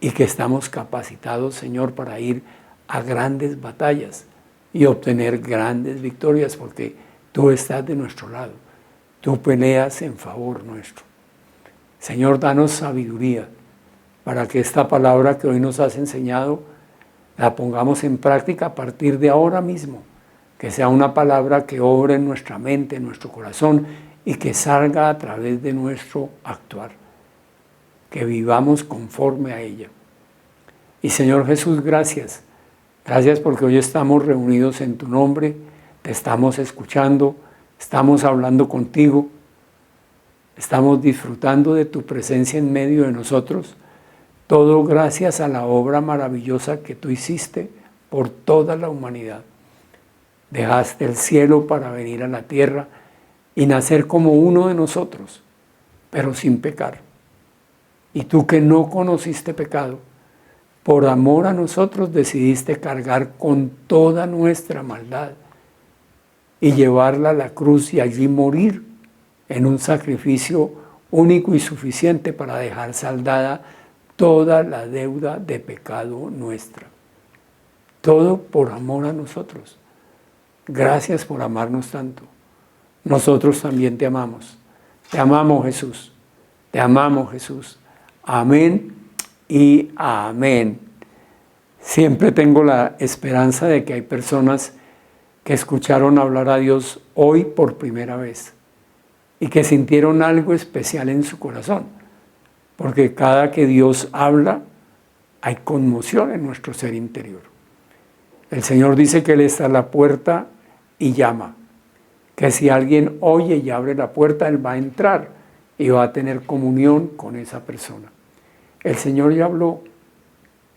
Y que estamos capacitados, Señor, para ir a grandes batallas y obtener grandes victorias, porque tú estás de nuestro lado. Tú peleas en favor nuestro. Señor, danos sabiduría para que esta palabra que hoy nos has enseñado la pongamos en práctica a partir de ahora mismo. Que sea una palabra que obre en nuestra mente, en nuestro corazón y que salga a través de nuestro actuar. Que vivamos conforme a ella. Y Señor Jesús, gracias. Gracias porque hoy estamos reunidos en tu nombre, te estamos escuchando, estamos hablando contigo, estamos disfrutando de tu presencia en medio de nosotros. Todo gracias a la obra maravillosa que tú hiciste por toda la humanidad. Dejaste el cielo para venir a la tierra y nacer como uno de nosotros, pero sin pecar. Y tú que no conociste pecado, por amor a nosotros decidiste cargar con toda nuestra maldad y llevarla a la cruz y allí morir en un sacrificio único y suficiente para dejar saldada toda la deuda de pecado nuestra. Todo por amor a nosotros. Gracias por amarnos tanto. Nosotros también te amamos. Te amamos, Jesús. Te amamos, Jesús. Amén y amén. Siempre tengo la esperanza de que hay personas que escucharon hablar a Dios hoy por primera vez y que sintieron algo especial en su corazón, porque cada que Dios habla hay conmoción en nuestro ser interior. El Señor dice que Él está a la puerta y llama, que si alguien oye y abre la puerta, Él va a entrar y va a tener comunión con esa persona. El Señor ya habló.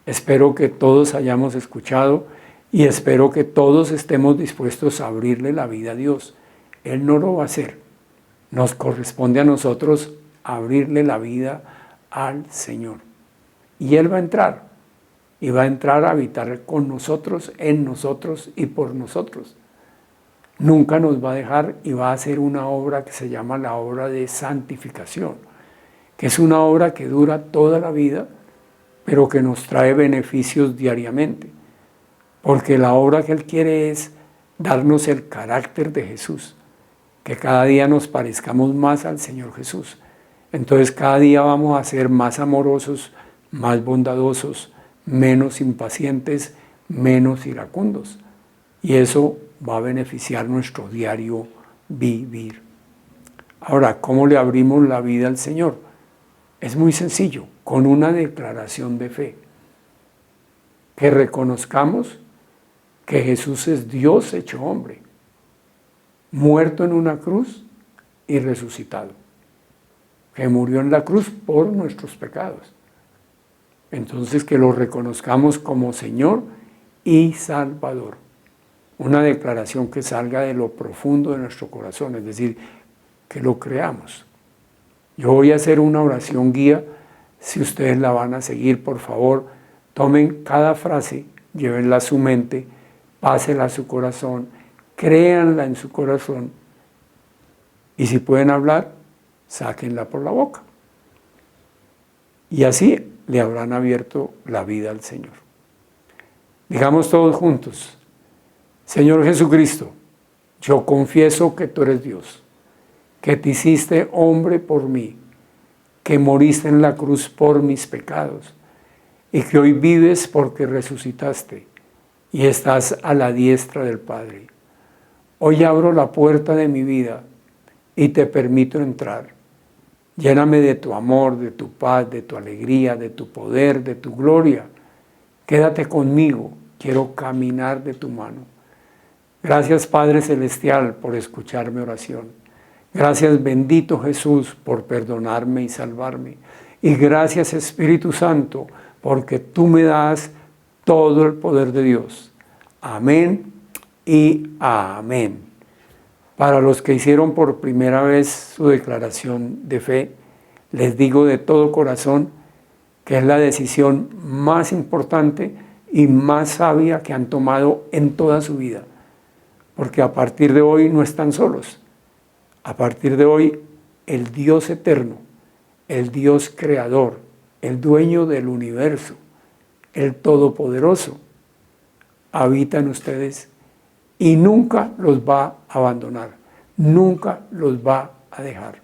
Espero que todos hayamos escuchado y espero que todos estemos dispuestos a abrirle la vida a Dios. Él no lo va a hacer. Nos corresponde a nosotros abrirle la vida al Señor. Y Él va a entrar. Y va a entrar a habitar con nosotros, en nosotros y por nosotros. Nunca nos va a dejar y va a hacer una obra que se llama la obra de santificación, que es una obra que dura toda la vida, pero que nos trae beneficios diariamente, porque la obra que Él quiere es darnos el carácter de Jesús, que cada día nos parezcamos más al Señor Jesús, Entonces cada día vamos a ser más amorosos, más bondadosos, menos impacientes, menos iracundos. Y eso va a beneficiar nuestro diario vivir. Ahora, ¿cómo le abrimos la vida al Señor? Es muy sencillo, con una declaración de fe. Que reconozcamos que Jesús es Dios hecho hombre, muerto en una cruz y resucitado, que murió en la cruz por nuestros pecados. Entonces que lo reconozcamos como Señor y Salvador. Una declaración que salga de lo profundo de nuestro corazón, es decir, que lo creamos. Yo voy a hacer una oración guía, si ustedes la van a seguir, por favor, tomen cada frase, llévenla a su mente, pásela a su corazón, créanla en su corazón y si pueden hablar, sáquenla por la boca. Y así le habrán abierto la vida al Señor. Digamos todos juntos: Señor Jesucristo, yo confieso que tú eres Dios, que te hiciste hombre por mí, que moriste en la cruz por mis pecados y que hoy vives porque resucitaste y estás a la diestra del Padre. Hoy abro la puerta de mi vida y te permito entrar. Lléname de tu amor, de tu paz, de tu alegría, de tu poder, de tu gloria. Quédate conmigo, quiero caminar de tu mano. Gracias, Padre Celestial, por escuchar mi oración. Gracias, bendito Jesús, por perdonarme y salvarme. Y gracias, Espíritu Santo, porque tú me das todo el poder de Dios. Amén y amén. Para los que hicieron por primera vez su declaración de fe, les digo de todo corazón que es la decisión más importante y más sabia que han tomado en toda su vida. Porque a partir de hoy no están solos. A partir de hoy, el Dios eterno, el Dios creador, el dueño del universo, el todopoderoso, habita en ustedes y nunca los va a abandonar, nunca los va a dejar.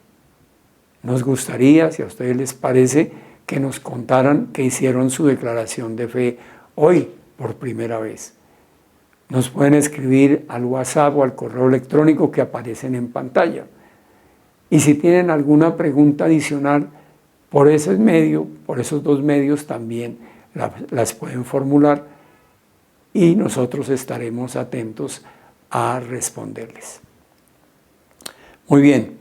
Nos gustaría, si a ustedes les parece, que nos contaran que hicieron su declaración de fe hoy por primera vez. Nos pueden escribir al WhatsApp o al correo electrónico que aparecen en pantalla. Y si tienen alguna pregunta adicional, por ese medio, por esos dos medios también las pueden formular y nosotros estaremos atentos a responderles. Muy bien,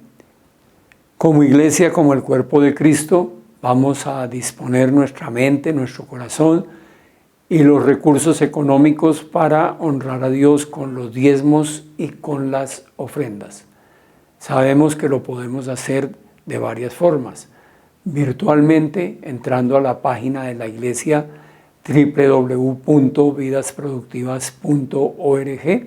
como iglesia, como el cuerpo de Cristo, vamos a disponer nuestra mente, nuestro corazón y los recursos económicos para honrar a Dios con los diezmos y con las ofrendas. Sabemos que lo podemos hacer de varias formas. Virtualmente, entrando a la página de la iglesia www.vidasproductivas.org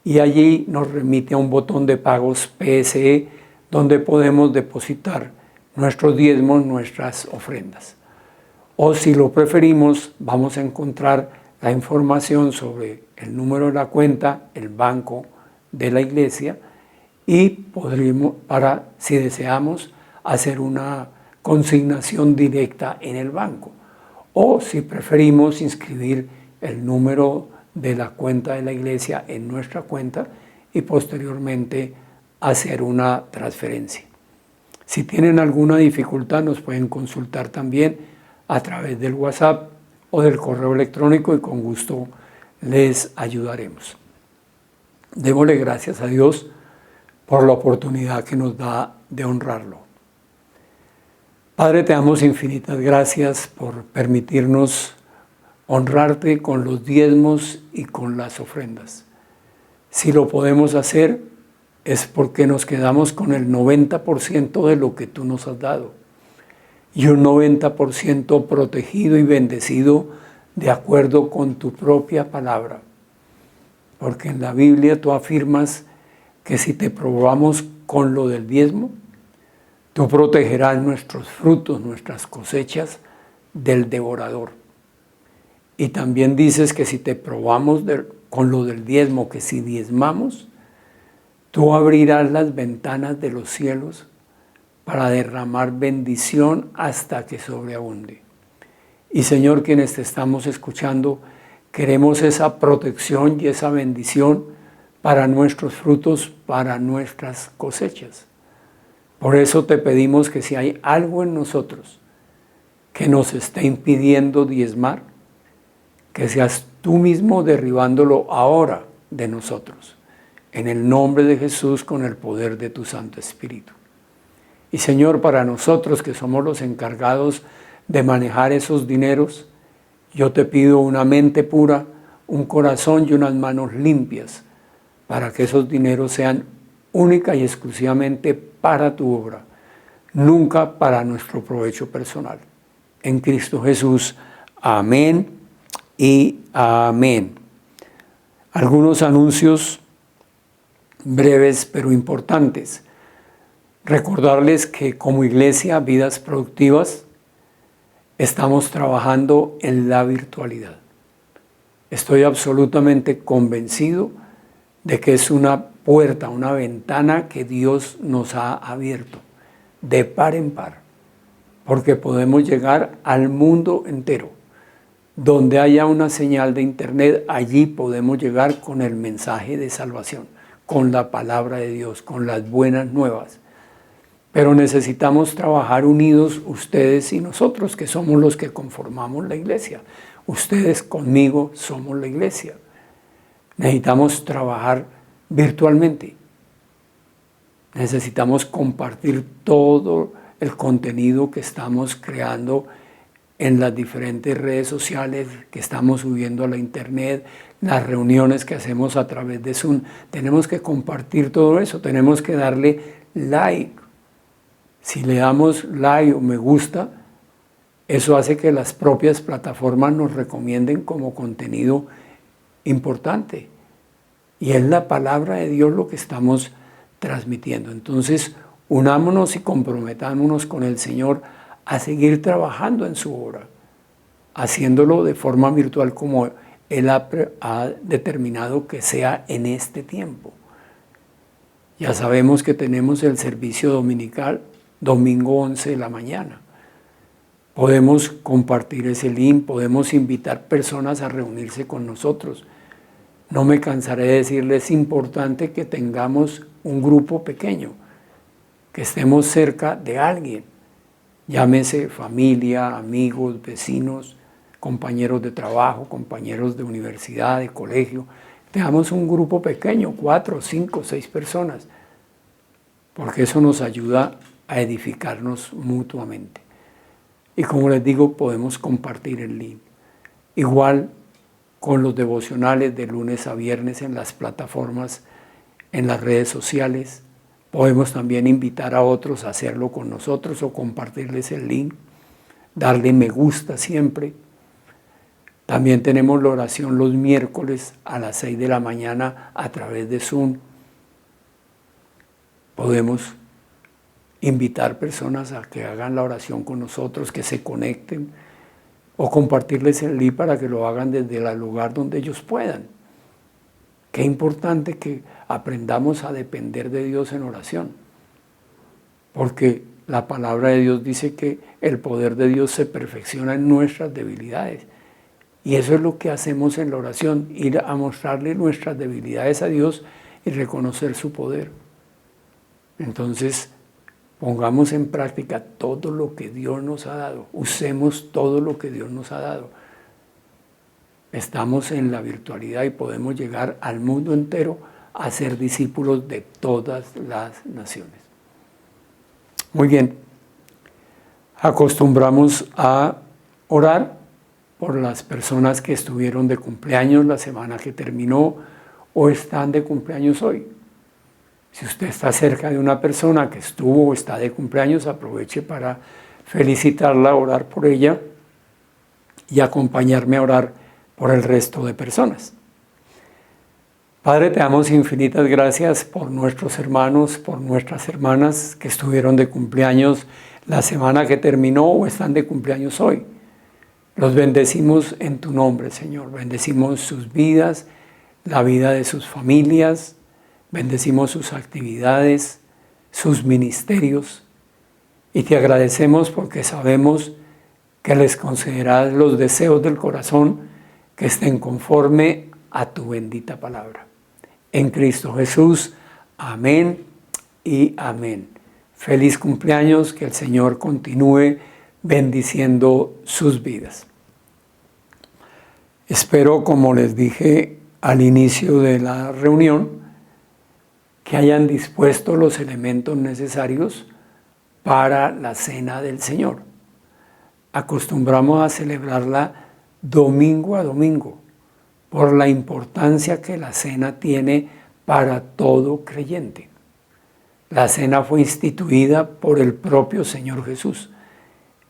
y allí nos remite a un botón de pagos PSE donde podemos depositar nuestros diezmos, nuestras ofrendas. O si lo preferimos, vamos a encontrar la información sobre el número de la cuenta, el banco de la iglesia y podremos, si deseamos, hacer una consignación directa en el banco. O si preferimos inscribir el número de la cuenta de la iglesia en nuestra cuenta y posteriormente hacer una transferencia. Si tienen alguna dificultad nos pueden consultar también a través del WhatsApp o del correo electrónico y con gusto les ayudaremos. Démosle gracias a Dios por la oportunidad que nos da de honrarlo. Padre, te damos infinitas gracias por permitirnos honrarte con los diezmos y con las ofrendas. Si lo podemos hacer es porque nos quedamos con el 90% de lo que tú nos has dado y un 90% protegido y bendecido de acuerdo con tu propia palabra. Porque en la Biblia tú afirmas que si te probamos con lo del diezmo, tú protegerás nuestros frutos, nuestras cosechas del devorador. Y también dices que si te probamos con lo del diezmo, que si diezmamos, tú abrirás las ventanas de los cielos para derramar bendición hasta que sobreabunde. Y Señor, quienes te estamos escuchando, queremos esa protección y esa bendición para nuestros frutos, para nuestras cosechas. Por eso te pedimos que si hay algo en nosotros que nos esté impidiendo diezmar, que seas tú mismo derribándolo ahora de nosotros. En el nombre de Jesús, con el poder de tu Santo Espíritu. Y Señor, para nosotros que somos los encargados de manejar esos dineros, yo te pido una mente pura, un corazón y unas manos limpias, para que esos dineros sean única y exclusivamente para tu obra, nunca para nuestro provecho personal. En Cristo Jesús, amén y amén. Algunos anuncios breves pero importantes. Recordarles que como Iglesia Vidas Productivas estamos trabajando en la virtualidad. Estoy absolutamente convencido de que es una puerta, una ventana que Dios nos ha abierto de par en par, porque podemos llegar al mundo entero. Donde haya una señal de internet, allí podemos llegar con el mensaje de salvación, con la palabra de Dios, con las buenas nuevas. Pero necesitamos trabajar unidos ustedes y nosotros, que somos los que conformamos la iglesia. Ustedes conmigo somos la iglesia. Necesitamos trabajar virtualmente. Necesitamos compartir todo el contenido que estamos creando en las diferentes redes sociales que estamos subiendo a la internet, las reuniones que hacemos a través de Zoom. Tenemos que compartir todo eso, tenemos que darle like. Si le damos like o me gusta, eso hace que las propias plataformas nos recomienden como contenido importante. Y es la palabra de Dios lo que estamos transmitiendo. Entonces, unámonos y comprometámonos con el Señor a seguir trabajando en su obra, haciéndolo de forma virtual como Él ha determinado que sea en este tiempo. Ya sabemos que tenemos el servicio dominical, domingo 11 de la mañana. Podemos compartir ese link, podemos invitar personas a reunirse con nosotros. No me cansaré de decirles, es importante que tengamos un grupo pequeño, que estemos cerca de alguien, llámese familia, amigos, vecinos, compañeros de trabajo, compañeros de universidad, de colegio. Tengamos un grupo pequeño, 4, 5, 6 personas, porque eso nos ayuda a edificarnos mutuamente. Y como les digo, podemos compartir el link. Igual con los devocionales de lunes a viernes en las plataformas, en las redes sociales. Podemos también invitar a otros a hacerlo con nosotros o compartirles el link, darle me gusta siempre. También tenemos la oración los miércoles a las 6 de la mañana a través de Zoom. Podemos invitar personas a que hagan la oración con nosotros, que se conecten, o compartirles el link para que lo hagan desde el lugar donde ellos puedan. Qué importante que aprendamos a depender de Dios en oración, porque la palabra de Dios dice que el poder de Dios se perfecciona en nuestras debilidades. Y eso es lo que hacemos en la oración, ir a mostrarle nuestras debilidades a Dios y reconocer su poder. Entonces, pongamos en práctica todo lo que Dios nos ha dado. Usemos todo lo que Dios nos ha dado. Estamos en la virtualidad y podemos llegar al mundo entero a ser discípulos de todas las naciones. Muy bien. Acostumbramos a orar por las personas que estuvieron de cumpleaños la semana que terminó o están de cumpleaños hoy. Si usted está cerca de una persona que estuvo o está de cumpleaños, aproveche para felicitarla, orar por ella y acompañarme a orar por el resto de personas. Padre, te damos infinitas gracias por nuestros hermanos, por nuestras hermanas que estuvieron de cumpleaños la semana que terminó o están de cumpleaños hoy. Los bendecimos en tu nombre, Señor. Bendecimos sus vidas, la vida de sus familias. Bendecimos sus actividades, sus ministerios y te agradecemos porque sabemos que les concederás los deseos del corazón que estén conforme a tu bendita palabra. En Cristo Jesús, amén y amén. Feliz cumpleaños, que el Señor continúe bendiciendo sus vidas. Espero, como les dije al inicio de la reunión, que hayan dispuesto los elementos necesarios para la cena del Señor. Acostumbramos a celebrarla domingo a domingo, por la importancia que la cena tiene para todo creyente. La cena fue instituida por el propio Señor Jesús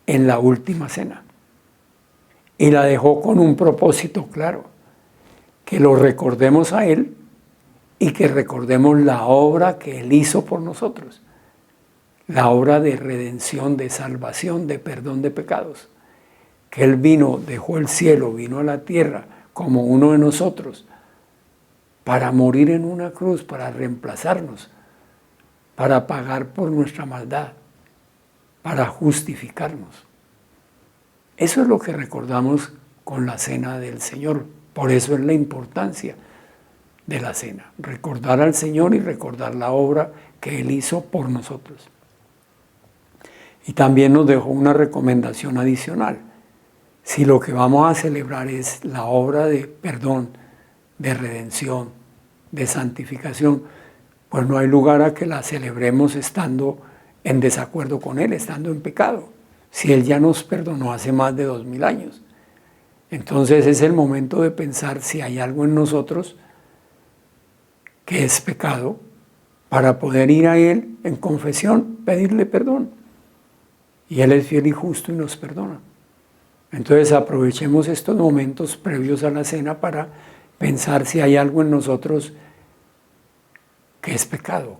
en la última cena y la dejó con un propósito claro, que lo recordemos a Él y que recordemos la obra que Él hizo por nosotros, la obra de redención, de salvación, de perdón de pecados, que Él vino, dejó el cielo, vino a la tierra como uno de nosotros, para morir en una cruz, para reemplazarnos, para pagar por nuestra maldad, para justificarnos. Eso es lo que recordamos con la cena del Señor. Por eso es la importancia de la cena. Recordar al Señor y recordar la obra que Él hizo por nosotros. Y también nos dejó una recomendación adicional. Si lo que vamos a celebrar es la obra de perdón, de redención, de santificación, pues no hay lugar a que la celebremos estando en desacuerdo con Él, estando en pecado. Si Él ya nos perdonó hace más de 2000 años. Entonces es el momento de pensar si hay algo en nosotros que es pecado, para poder ir a Él en confesión, pedirle perdón. Y Él es fiel y justo y nos perdona. Entonces aprovechemos estos momentos previos a la cena para pensar si hay algo en nosotros que es pecado.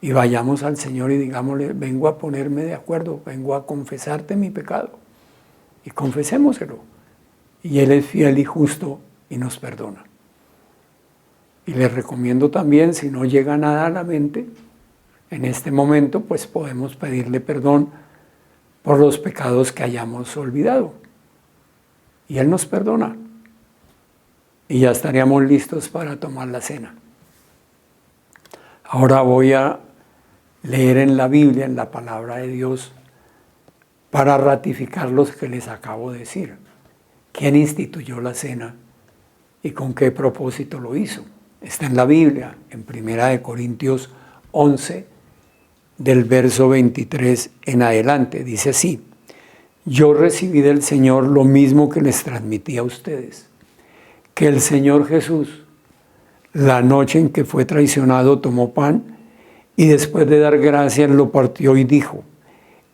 Y vayamos al Señor y digámosle, vengo a ponerme de acuerdo, vengo a confesarte mi pecado. Y confesémoselo. Y Él es fiel y justo y nos perdona. Y les recomiendo también, si no llega nada a la mente, en este momento, pues podemos pedirle perdón por los pecados que hayamos olvidado. Y Él nos perdona. Y ya estaríamos listos para tomar la cena. Ahora voy a leer en la Biblia, en la palabra de Dios, para ratificar lo que les acabo de decir. ¿Quién instituyó la cena y con qué propósito lo hizo? Está en la Biblia, en 1 Corintios 11, del verso 23 en adelante. Dice así: yo recibí del Señor lo mismo que les transmití a ustedes, que el Señor Jesús, la noche en que fue traicionado, tomó pan y después de dar gracias lo partió y dijo: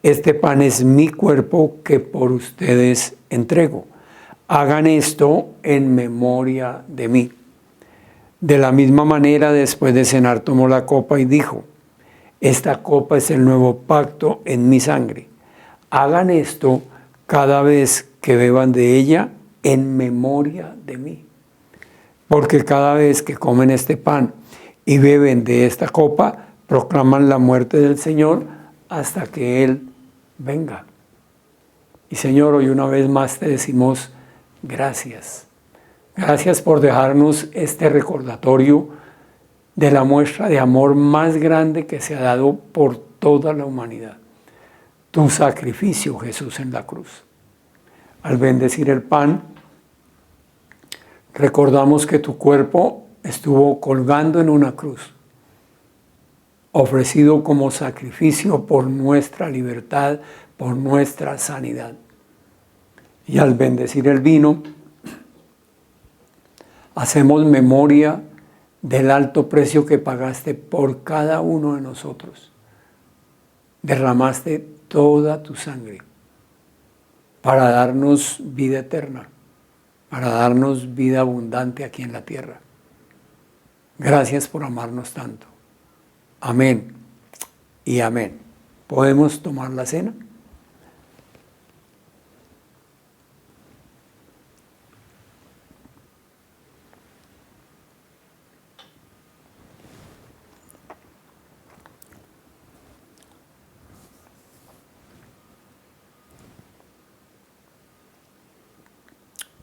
este pan es mi cuerpo que por ustedes entrego. Hagan esto en memoria de mí. De la misma manera, después de cenar, tomó la copa y dijo: esta copa es el nuevo pacto en mi sangre. Hagan esto cada vez que beban de ella en memoria de mí. Porque cada vez que comen este pan y beben de esta copa, proclaman la muerte del Señor hasta que Él venga. Y Señor, hoy una vez más te decimos gracias. Gracias por dejarnos este recordatorio de la muestra de amor más grande que se ha dado por toda la humanidad. Tu sacrificio, Jesús, en la cruz. Al bendecir el pan, recordamos que tu cuerpo estuvo colgando en una cruz, ofrecido como sacrificio por nuestra libertad, por nuestra sanidad. Y al bendecir el vino, hacemos memoria del alto precio que pagaste por cada uno de nosotros. Derramaste toda tu sangre para darnos vida eterna, para darnos vida abundante aquí en la tierra. Gracias por amarnos tanto. Amén y amén. ¿Podemos tomar la cena?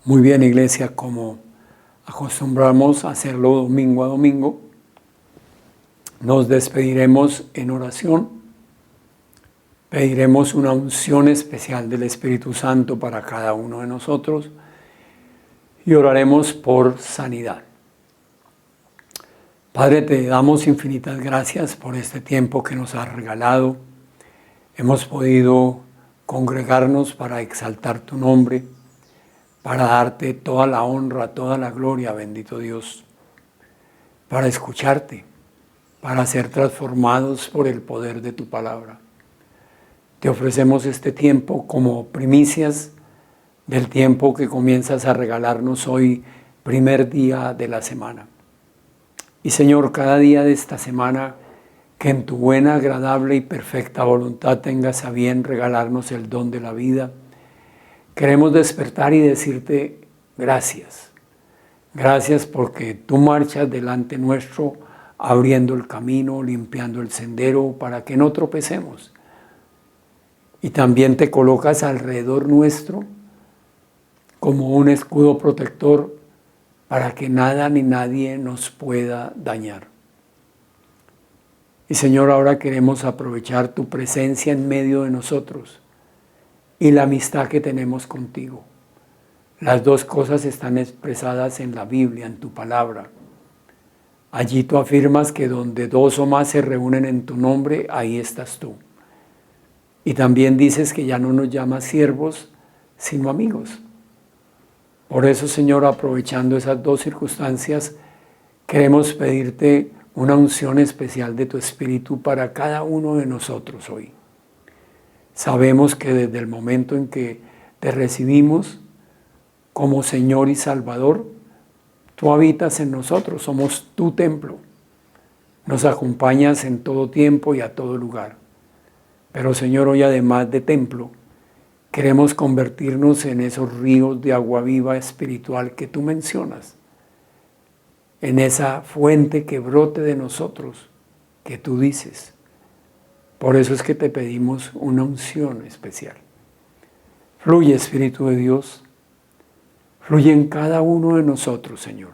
Muy bien, iglesia, como acostumbramos a hacerlo domingo a domingo, nos despediremos en oración, pediremos una unción especial del Espíritu Santo para cada uno de nosotros y oraremos por sanidad. Padre, te damos infinitas gracias por este tiempo que nos has regalado. Hemos podido congregarnos para exaltar tu nombre, para darte toda la honra, toda la gloria, bendito Dios, para escucharte, para ser transformados por el poder de tu palabra. Te ofrecemos este tiempo como primicias del tiempo que comienzas a regalarnos hoy, primer día de la semana. Y Señor, cada día de esta semana, que en tu buena, agradable y perfecta voluntad tengas a bien regalarnos el don de la vida. Queremos despertar y decirte gracias. Gracias porque tú marchas delante nuestro, abriendo el camino, limpiando el sendero para que no tropecemos. Y también te colocas alrededor nuestro como un escudo protector para que nada ni nadie nos pueda dañar. Y Señor, ahora queremos aprovechar tu presencia en medio de nosotros y la amistad que tenemos contigo. Las dos cosas están expresadas en la Biblia, en tu palabra. Allí tú afirmas que donde dos o más se reúnen en tu nombre, ahí estás tú. Y también dices que ya no nos llamas siervos, sino amigos. Por eso, Señor, aprovechando esas dos circunstancias, queremos pedirte una unción especial de tu Espíritu para cada uno de nosotros hoy. Sabemos que desde el momento en que te recibimos como Señor y Salvador, tú habitas en nosotros, somos tu templo. Nos acompañas en todo tiempo y a todo lugar. Pero Señor, hoy además de templo, queremos convertirnos en esos ríos de agua viva espiritual que tú mencionas, en esa fuente que brote de nosotros, que tú dices. Por eso es que te pedimos una unción especial. Fluye, Espíritu de Dios, fluye en cada uno de nosotros, Señor.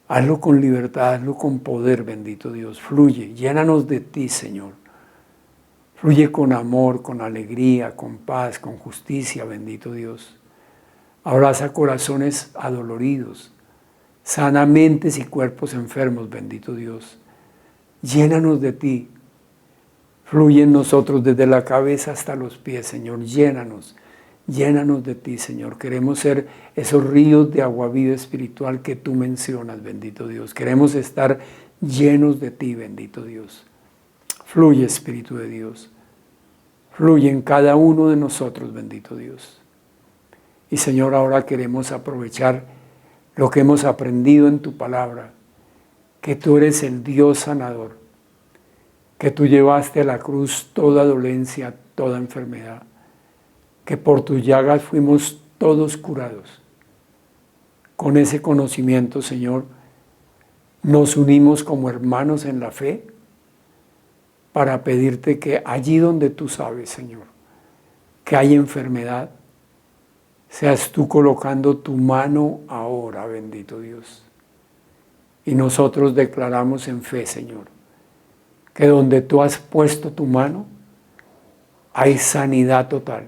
Hazlo con libertad, hazlo con poder, bendito Dios. Fluye, llénanos de ti, Señor. Fluye con amor, con alegría, con paz, con justicia, bendito Dios. Abraza corazones adoloridos, sana mentes y cuerpos enfermos, bendito Dios. Llénanos de ti. Fluye en nosotros desde la cabeza hasta los pies, Señor. Llénanos de ti, Señor. Queremos ser esos ríos de agua viva espiritual que tú mencionas, bendito Dios. Queremos estar llenos de ti, bendito Dios. Fluye, Espíritu de Dios. Fluye en cada uno de nosotros, bendito Dios. Y Señor, ahora queremos aprovechar lo que hemos aprendido en tu palabra, que tú eres el Dios sanador, que tú llevaste a la cruz toda dolencia, toda enfermedad, que por tus llagas fuimos todos curados. Con ese conocimiento, Señor, nos unimos como hermanos en la fe para pedirte que allí donde tú sabes, Señor, que hay enfermedad, seas tú colocando tu mano ahora, bendito Dios. Y nosotros declaramos en fe, Señor, que donde tú has puesto tu mano, hay sanidad total.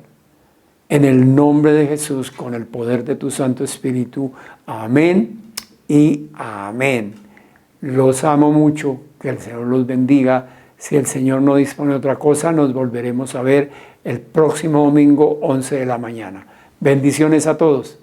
En el nombre de Jesús, con el poder de tu Santo Espíritu. Amén y amén. Los amo mucho, que el Señor los bendiga. Si el Señor no dispone de otra cosa, nos volveremos a ver el próximo domingo, 11 de la mañana. Bendiciones a todos.